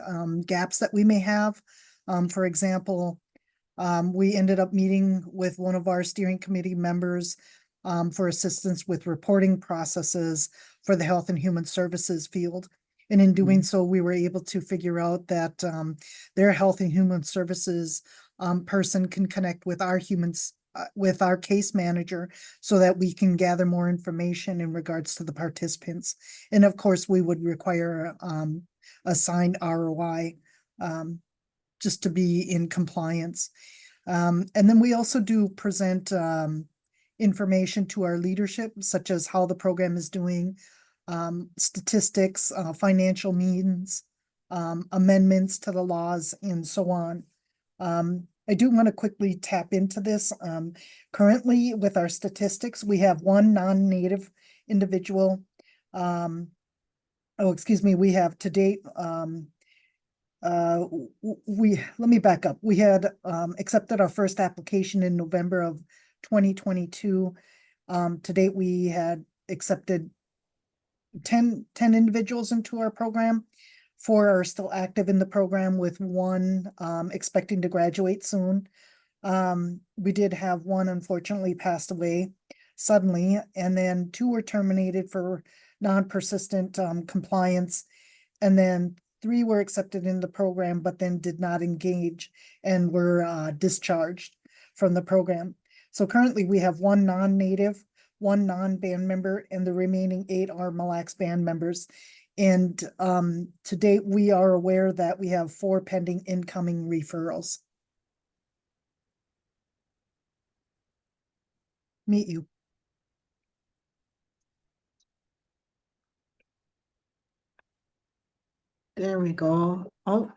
gaps that we may have. For example, we ended up meeting with one of our steering committee members for assistance with reporting processes for the Health and Human Services field. And in doing so, we were able to figure out that their Health and Human Services person can connect with our with our case manager, so that we can gather more information in regards to the participants. And of course, we would require a signed ROI just to be in compliance. And then we also do present information to our leadership, such as how the program is doing, statistics, financial means, amendments to the laws, and so on. I do want to quickly tap into this. Currently, with our statistics, we have one non-native individual. We have to date, let me back up. We had accepted our first application in November of 2022. To date, we had accepted 10 individuals into our program. 4 are still active in the program, with 1 expecting to graduate soon. We did have 1 unfortunately passed away suddenly, and then 2 were terminated for non-persistent compliance, and then 3 were accepted in the program but then did not engage and were discharged from the program. So currently we have 1 non-native, 1 non-band member, and the remaining 8 are Mille Lacs band members. And to date, we are aware that we have 4 pending incoming referrals. Meet you. There we go. Oh.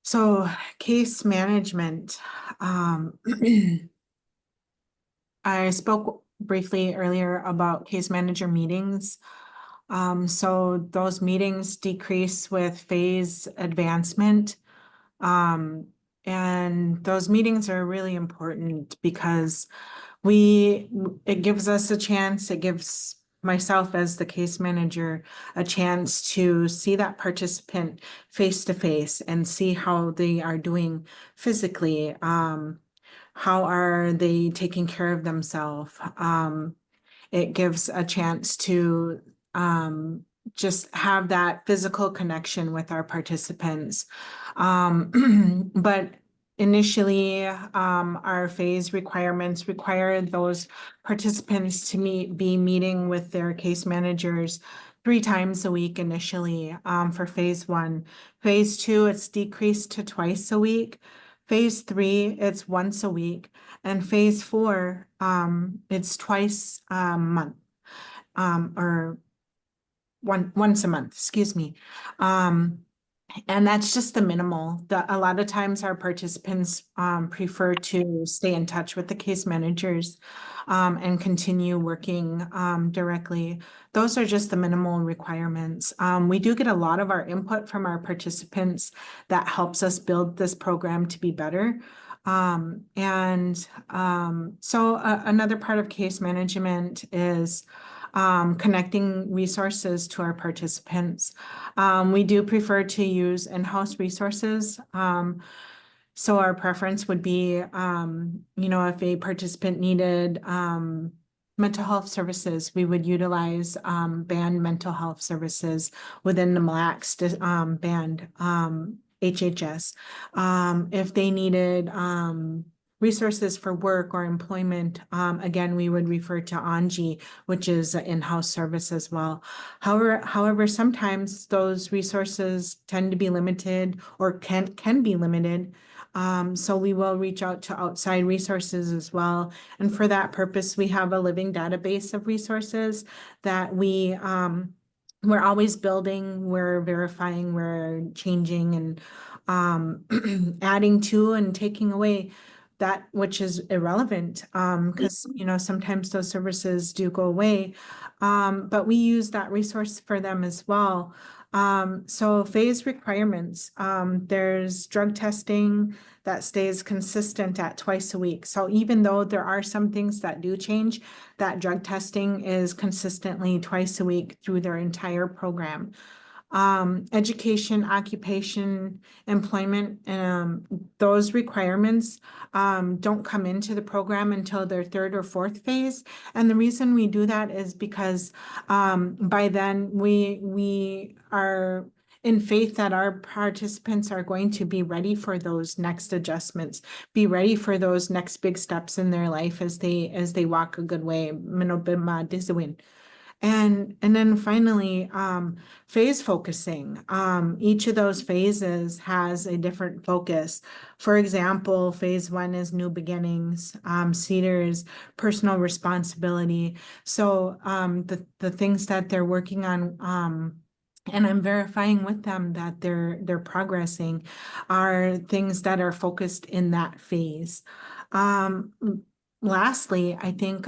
So case management. I spoke briefly earlier about case manager meetings. So those meetings decrease with phase advancement. And those meetings are really important because it gives us a chance, it gives myself as the case manager a chance to see that participant face to face and see how they are doing physically. How are they taking care of themselves? It gives a chance to just have that physical connection with our participants. But initially, our phase requirements require those participants to be meeting with their case managers 3 times a week initially, for phase 1. Phase 2, it's decreased to twice a week. Phase 3, it's once a week. And phase 4, it's twice a month, or once a month, excuse me. And that's just the minimal. A lot of times our participants prefer to stay in touch with the case managers and continue working directly. Those are just the minimal requirements. We do get a lot of our input from our participants that helps us build this program to be better. So another part of case management is connecting resources to our participants. We do prefer to use in-house resources. So our preference would be, if a participant needed mental health services, we would utilize band mental health services within the Mille Lacs band, HHS. If they needed resources for work or employment, again, we would refer to Anji, which is an in-house service as well. However, sometimes those resources tend to be limited or can be limited. So we will reach out to outside resources as well. And for that purpose, we have a living database of resources that we're always building, we're verifying, we're changing and adding to and taking away that which is irrelevant, because sometimes those services do go away, but we use that resource for them as well. So phase requirements, there's drug testing that stays consistent at twice a week. So even though there are some things that do change, that drug testing is consistently twice a week through their entire program. Education, occupation, employment, those requirements don't come into the program until their 3rd or 4th phase. And the reason we do that is because by then we are in faith that our participants are going to be ready for those next adjustments, be ready for those next big steps in their life as they walk a good way. And then finally, phase focusing. Each of those phases has a different focus. For example, phase 1 is new beginnings. Cedar is personal responsibility. So the things that they're working on, and I'm verifying with them that they're progressing, are things that are focused in that phase. Lastly, I think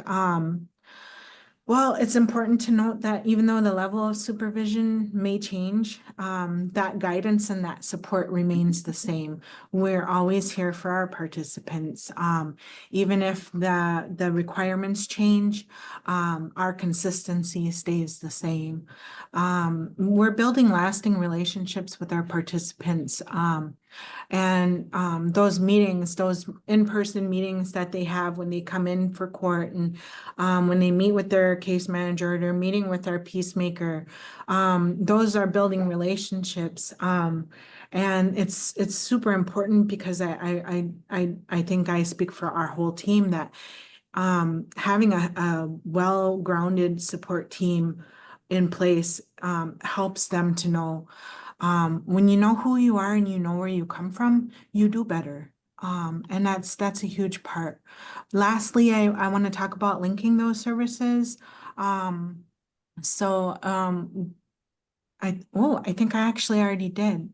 well, it's important to note that even though the level of supervision may change, that guidance and that support remains the same. We're always here for our participants. Even if the requirements change, our consistency stays the same. We're building lasting relationships with our participants. And those meetings, those in-person meetings that they have when they come in for court and when they meet with their case manager, they're meeting with our peacemaker, those are building relationships. And it's super important because I think I speak for our whole team that having a well-grounded support team in place helps them to know when you know who you are and you know where you come from, you do better. And that's a huge part. Lastly, I want to talk about linking those services. I think I actually already did.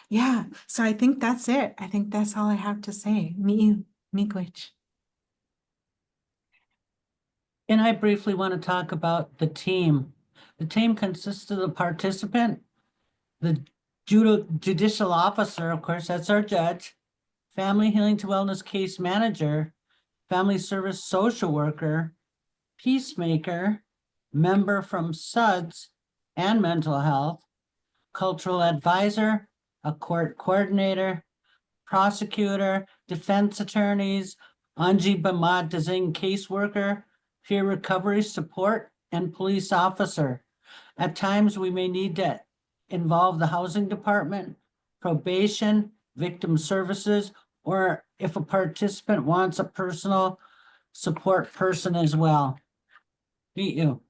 Yeah, so I think that's it. I think that's all I have to say. Miigwech. And I briefly want to talk about the team. The team consists of the participant, the judicial officer, of course, that's our judge, family healing to wellness case manager, family service social worker, peacemaker, member from SUDS and mental health, cultural advisor, a court coordinator, prosecutor, defense attorneys, Anji Bamad Dazing caseworker, peer recovery support, and police officer. At times, we may need to involve the housing department, probation, victim services, or if a participant wants a personal support person as well. Meet you.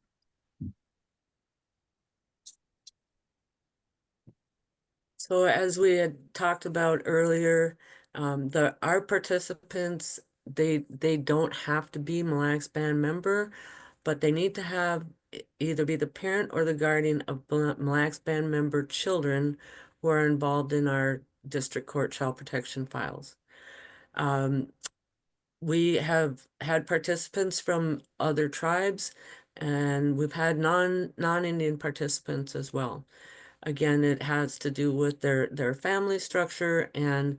So as we had talked about earlier, our participants, they don't have to be Mille Lacs Band member, but they need to have either be the parent or the guardian of Mille Lacs Band member children who are involved in our district court child protection files. We have had participants from other tribes, and we've had non-Indian participants as well. Again, it has to do with their family structure, and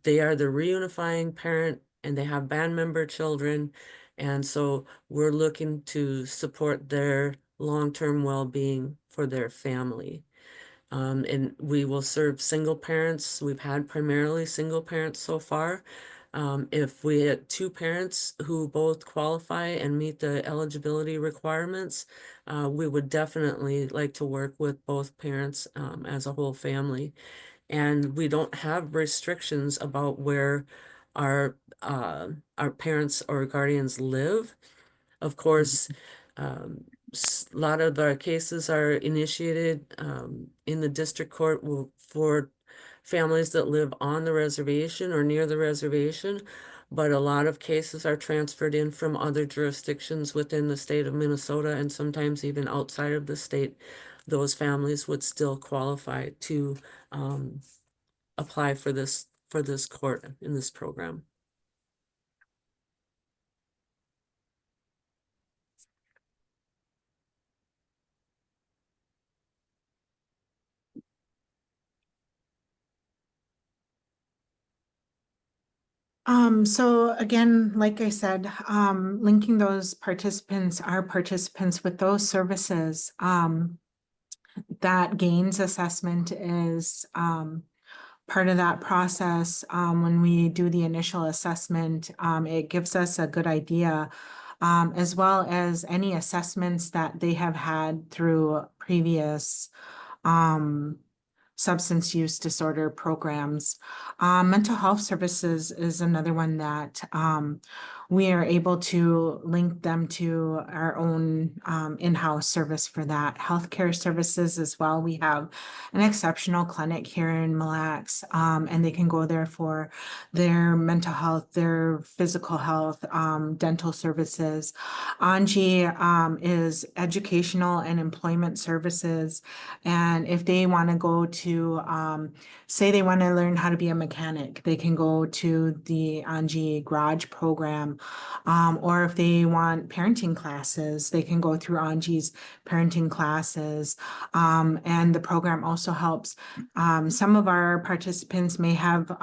they are the reunifying parent, and they have band member children, and so we're looking to support their long-term well-being for their family. And we will serve single parents. We've had primarily single parents so far. If we had two parents who both qualify and meet the eligibility requirements, we would definitely like to work with both parents as a whole family. And we don't have restrictions about where our parents or guardians live. Of course, a lot of our cases are initiated in the district court for families that live on the reservation or near the reservation, but a lot of cases are transferred in from other jurisdictions within the state of Minnesota, and sometimes even outside of the state. Those families would still qualify to apply for this court in this program. So again, like I said, linking those participants, our participants with those services, that gains assessment is, part of that process. When we do the initial assessment, it gives us a good idea, as well as any assessments that they have had through previous, substance use disorder programs. Mental health services is another one that we are able to link them to our own in-house service for that. Healthcare services as well. We have an exceptional clinic here in Mille Lacs, and they can go there for their mental health, their physical health, dental services. Angie is educational and employment services. And if they want to go to, say they want to learn how to be a mechanic, they can go to the Angie Garage program. Or if they want parenting classes, they can go through Angie's parenting classes. And the program also helps. Some of our participants may have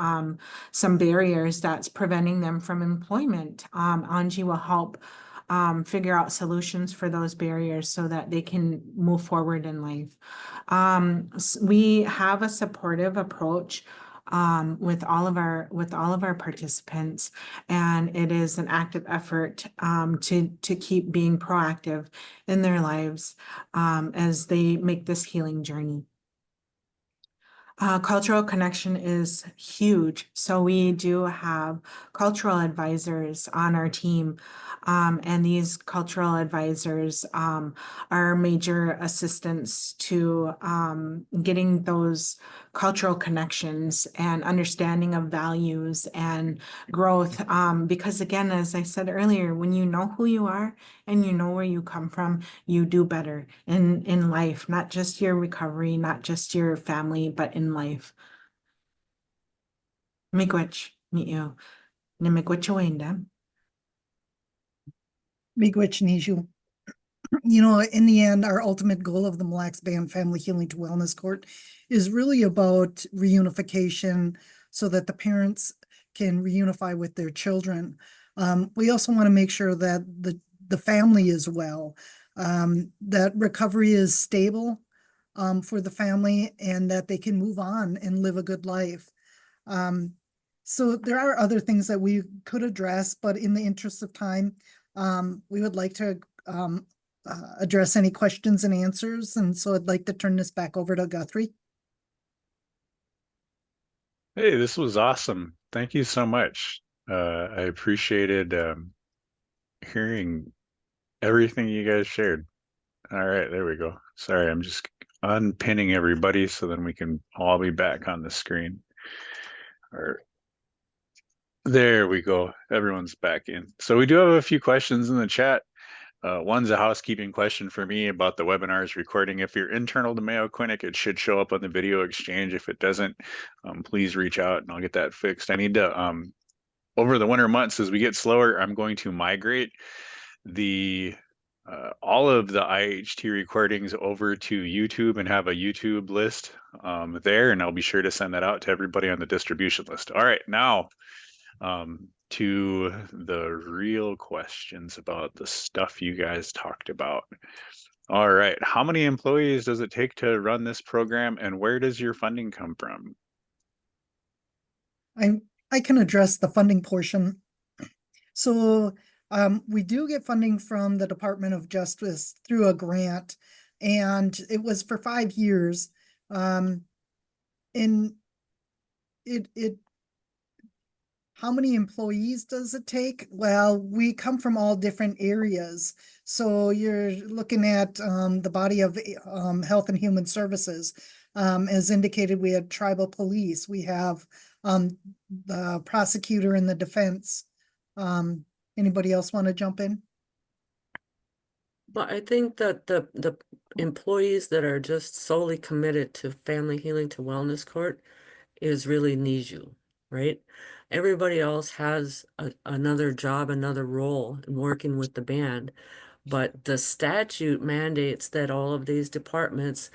some barriers that's preventing them from employment. Angie will help figure out solutions for those barriers so that they can move forward in life. We have a supportive approach with all of our participants, and it is an active effort to keep being proactive in their lives as they make this healing journey. Cultural connection is huge. So we do have cultural advisors on our team. And these cultural advisors are major assistants to getting those cultural connections and understanding of values and growth. Because again, as I said earlier, when you know who you are and you know where you come from, you do better in life, not just your recovery, not just your family, but in life. Miigwech, meet you. Nimigwechawenda. Miigwech Nishu. You know, in the end, our ultimate goal of the Mille Lacs Band Family Healing to Wellness Court is really about reunification so that the parents can reunify with their children. We also want to make sure that the family is well, that recovery is stable for the family, and that they can move on and live a good life. So there are other things that we could address, but in the interest of time, we would like to address any questions and answers. And so I'd like to turn this back over to Guthrie. Hey, this was awesome. Thank you so much. I appreciated hearing everything you guys shared. All right, there we go. Sorry, I'm just unpinning everybody so then we can all be back on the screen. Or there we go. Everyone's back in. So we do have a few questions in the chat. One's a housekeeping question for me about the webinar's recording. If you're internal to Mayo Clinic, it should show up on the video exchange. If it doesn't, please reach out and I'll get that fixed. I need to, over the winter months, as we get slower, I'm going to migrate the all of the IHT recordings over to YouTube and have a YouTube list there, and I'll be sure to send that out to everybody on the distribution list. All right, now to the real questions about the stuff you guys talked about. All right, how many employees does it take to run this program, and where does your funding come from? I can address the funding portion. So we do get funding from the Department of Justice through a grant, and it was for 5 years. And it how many employees does it take? Well, we come from all different areas. So you're looking at the body of Health and Human Services. As indicated, we have tribal police, we have the prosecutor and the defense. Anybody else want to jump in? But I think that the employees that are just solely committed to Family Healing to Wellness Court is really Niju, right? Everybody else has another job, another role in working with the band, but the statute mandates that all of these departments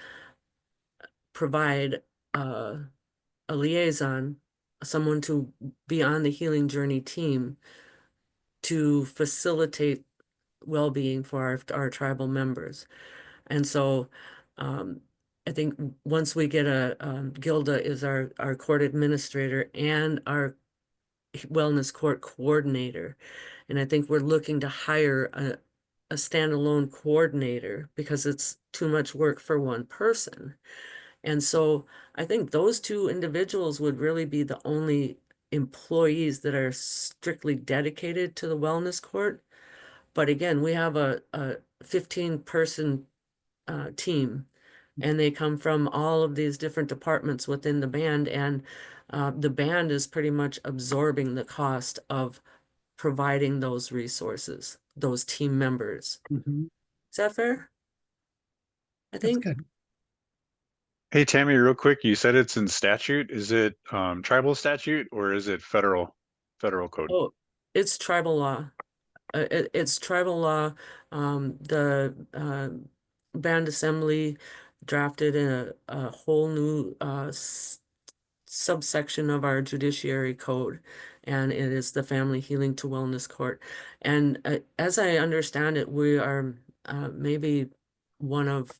provide a liaison, someone to be on the healing journey team to facilitate well-being for our tribal members. And so I think once we get Gilda is our court administrator and our wellness court coordinator. And I think we're looking to hire a standalone coordinator because it's too much work for one person. And so I think those two individuals would really be the only employees that are strictly dedicated to the wellness court. But again, we have a 15-person team, and they come from all of these different departments within the band, and the band is pretty much absorbing the cost of providing those resources, those team members. Mhm. Is that fair? I That's think. good. Hey, Tammy, real quick, you said it's in statute. Is it tribal statute or is it federal code? Oh, it's tribal law. It's tribal law. The band assembly drafted a whole new subsection of our judiciary code, and it is the Family Healing to Wellness Court. And as I understand it, we are maybe one of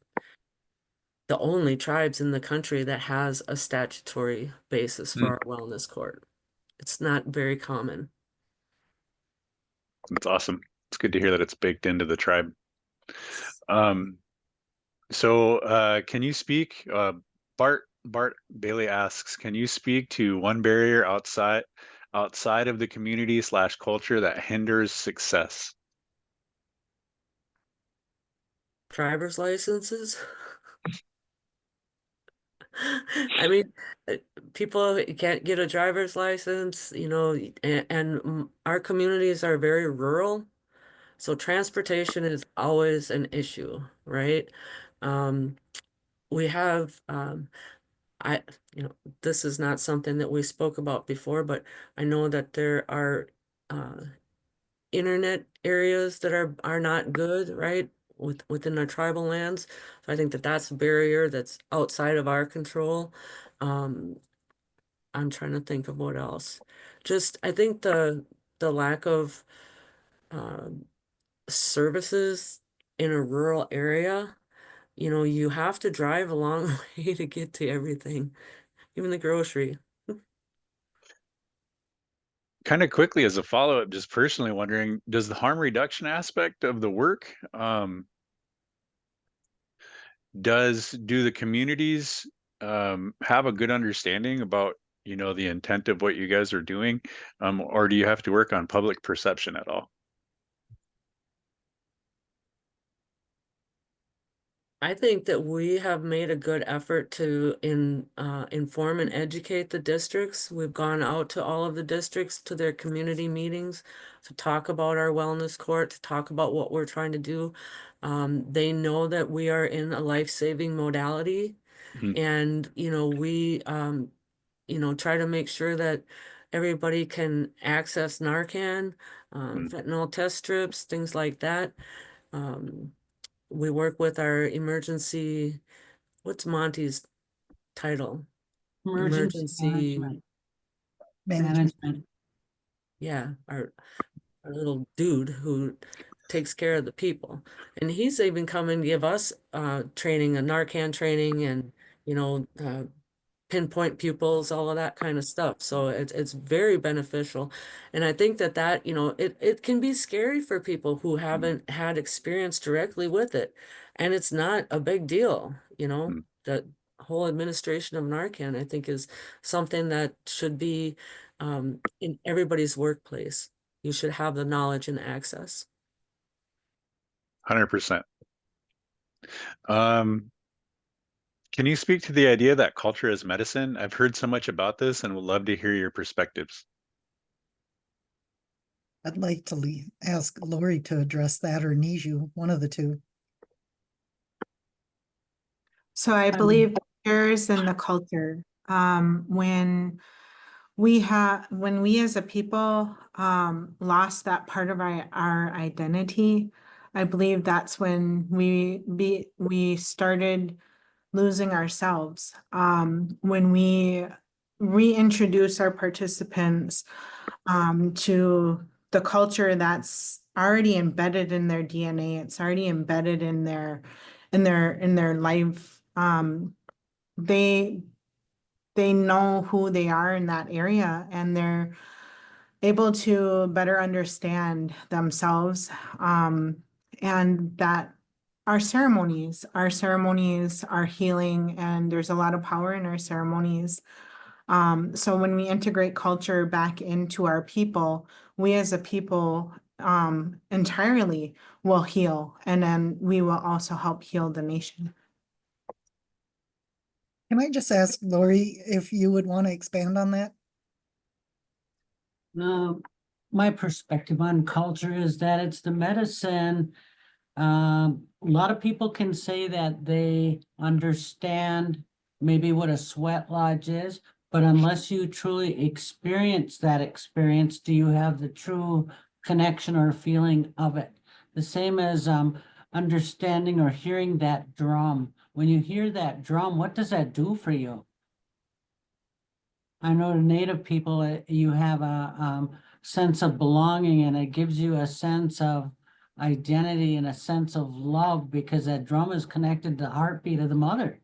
the only tribes in the country that has a statutory basis for our wellness court. It's not very common. That's awesome. It's good to hear that it's baked into the tribe. So can you speak, Bart Bailey asks, can you speak to one barrier outside of the community / culture that hinders success? Driver's licenses. I mean, people can't get a driver's license, you know, and our communities are very rural. So transportation is always an issue, right? We have, you know, this is not something that we spoke about before, but I know that there are internet areas that are not good, right? Within our tribal lands. So I think that that's a barrier that's outside of our control. I'm trying to think of what else. Just, I think the lack of services in a rural area, you know, you have to drive a long way to get to everything, even the grocery. Kind of quickly as a follow-up, just personally wondering, does the harm reduction aspect of the work, do the communities have a good understanding about, you know the intent of what you guys are doing, or do you have to work on public perception at all? I think that we have made a good effort to inform and educate the districts. We've gone out to all of the districts to their community meetings to talk about our wellness court, to talk about what we're trying to do. They know that we are in a life-saving modality, Mhm. and we try to make sure that everybody can access Narcan, fentanyl test strips, things like that. We work with our emergency, what's Monty's title? Emergency Emergency, management. Management. yeah, our little dude who takes care of the people. And he's even come and give us training, a Narcan training, and pinpoint pupils, all of that kind of stuff. So it's very beneficial. And I think that it can be scary for people who haven't had experience directly with it. And it's not a big deal, Mm. the whole administration of Narcan, I think, is something that should be in everybody's workplace. You should have the knowledge and access. 100%. Can you speak to the idea that culture is medicine? I've heard so much about this and would love to hear your perspectives. I'd like to ask Lori to address that, or Niju, one of the two. So I believe cultures and the culture, when we as a people lost that part of our identity, I believe that's when we started losing ourselves. When we reintroduce our participants to the culture that's already embedded in their DNA, it's already embedded in their life. They know who they are in that area, and they're able to better understand themselves. And that our ceremonies are healing, and there's a lot of power in our ceremonies. So when we integrate culture back into our people, we as a people entirely will heal, and then we will also help heal the nation. Can I just ask Lori if you would want to expand on that? No, my perspective on culture is that it's the medicine. A lot of people can say that they understand maybe what a sweat lodge is, but unless you truly experience that experience, do you have the true connection or feeling of it? The same as understanding or hearing that drum. When you hear that drum, what does that do for you? I know the Native people, you have a sense of belonging, and it gives you a sense of identity and a sense of love, because that drum is connected to the heartbeat of the mother.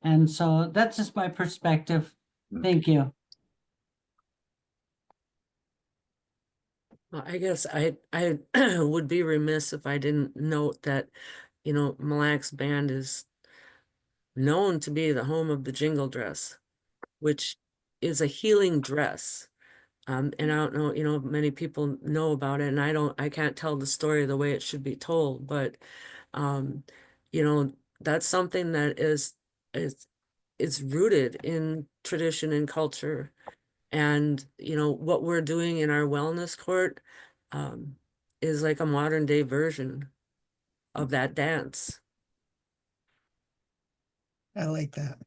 And so that's just my perspective. Thank you. Well, I guess I would be remiss if I didn't note that, Mille Lacs Band is known to be the home of the jingle dress, which is a healing dress. And I don't know, many people know about it, and I can't tell the story the way it should be told, but, that's something that is rooted in tradition and culture. And, what we're doing in our wellness court, is like a modern day version of that dance. I like that.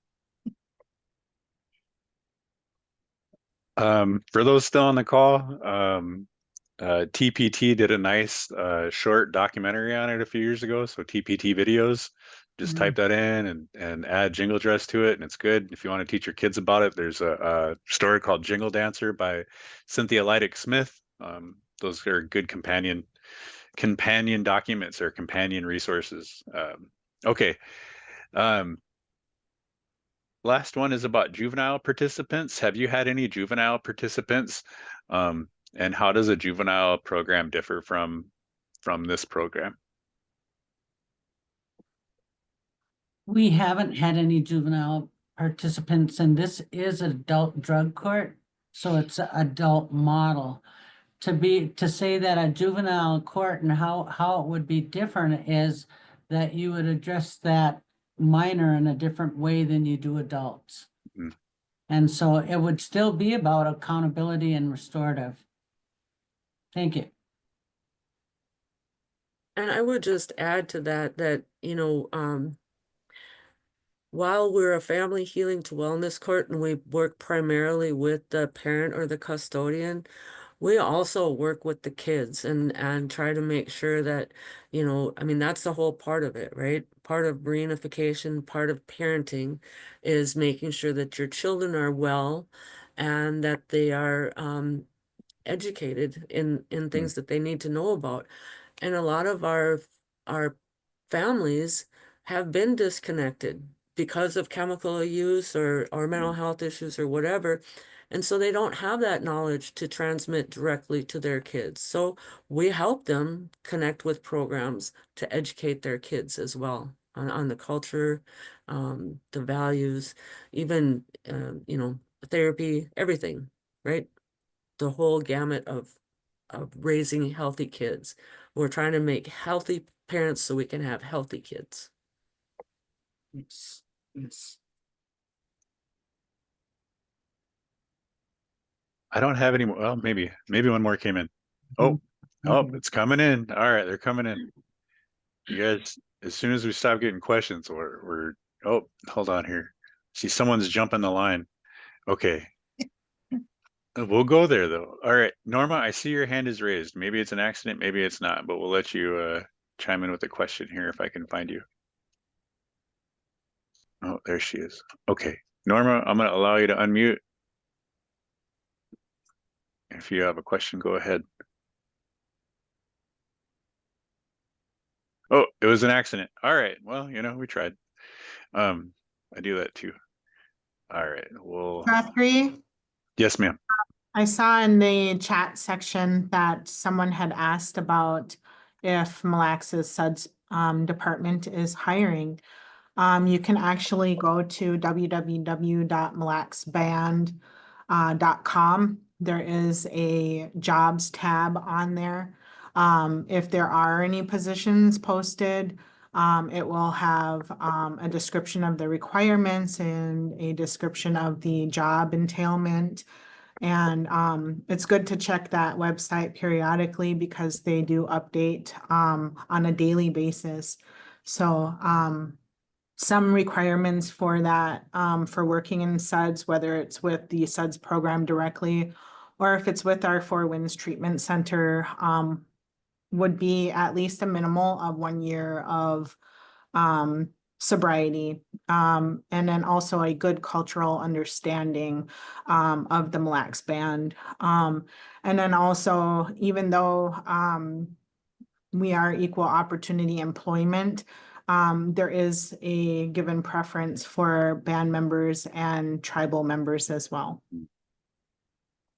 For those still on the call, TPT did a nice short documentary on it a few years ago. So TPT videos, just type that in and add jingle dress to it, and it's good. If you want to teach your kids about it, there's a story called Jingle Dancer by Cynthia Leidick Smith. Those are good companion documents or companion resources. Okay. Last one is about juvenile participants. Have you had any juvenile participants? And how does a juvenile program differ from this program? We haven't had any juvenile participants, and this is adult drug court, so it's an adult model. To say that a juvenile court and how it would be different is that you would address that minor in a different way than you do adults. Mm. And so it would still be about accountability and restorative. Thank you. And I would just add to that, while we're a family healing to wellness court and we work primarily with the parent or the custodian, we also work with the kids and try to make sure that, I mean, that's the whole part of it, right? Part of reunification, part of parenting is making sure that your children are well and that they are educated in things that they need to know about. And a lot of our families have been disconnected because of chemical use or mental health issues or whatever. And so they don't have that knowledge to transmit directly to their kids. So we help them connect with programs to educate their kids as well on the culture, the values, even, therapy, everything, right? The whole gamut of raising healthy kids. We're trying to make healthy parents so we can have healthy kids. Yes, yes. I don't have any more. Well, maybe one more came in. Oh, it's coming in. All right, they're coming in. You guys, as soon as we stop getting questions, we're oh, hold on here. See, someone's jumping the line. Okay. We'll go there though. All right, Norma, I see your hand is raised. Maybe it's an accident, maybe it's not, but we'll let you chime in with a question here if I can find you. Oh, there she is. Okay, Norma, I'm going to allow you to unmute. If you have a question, go ahead. Oh, it was an accident. All right. Well, we tried. I do that too. All right. Well, Guthrie, yes, ma'am. I saw in the chat section that someone had asked about if Mille Lacs's SUDS department is hiring. You can actually go to www.millacsband.com. There is a jobs tab on there. If there are any positions posted, it will have a description of the requirements and a description of the job entailment. And it's good to check that website periodically because they do update on a daily basis. So some requirements for that for working in SUDS, whether it's with the SUDS program directly or if it's with our Four Winds Treatment Center, would be at least a minimal of 1 year of sobriety, and then also a good cultural understanding of the Mille Lacs Band. And then also, even though we are equal opportunity employment, there is a given preference for band members and tribal members as well.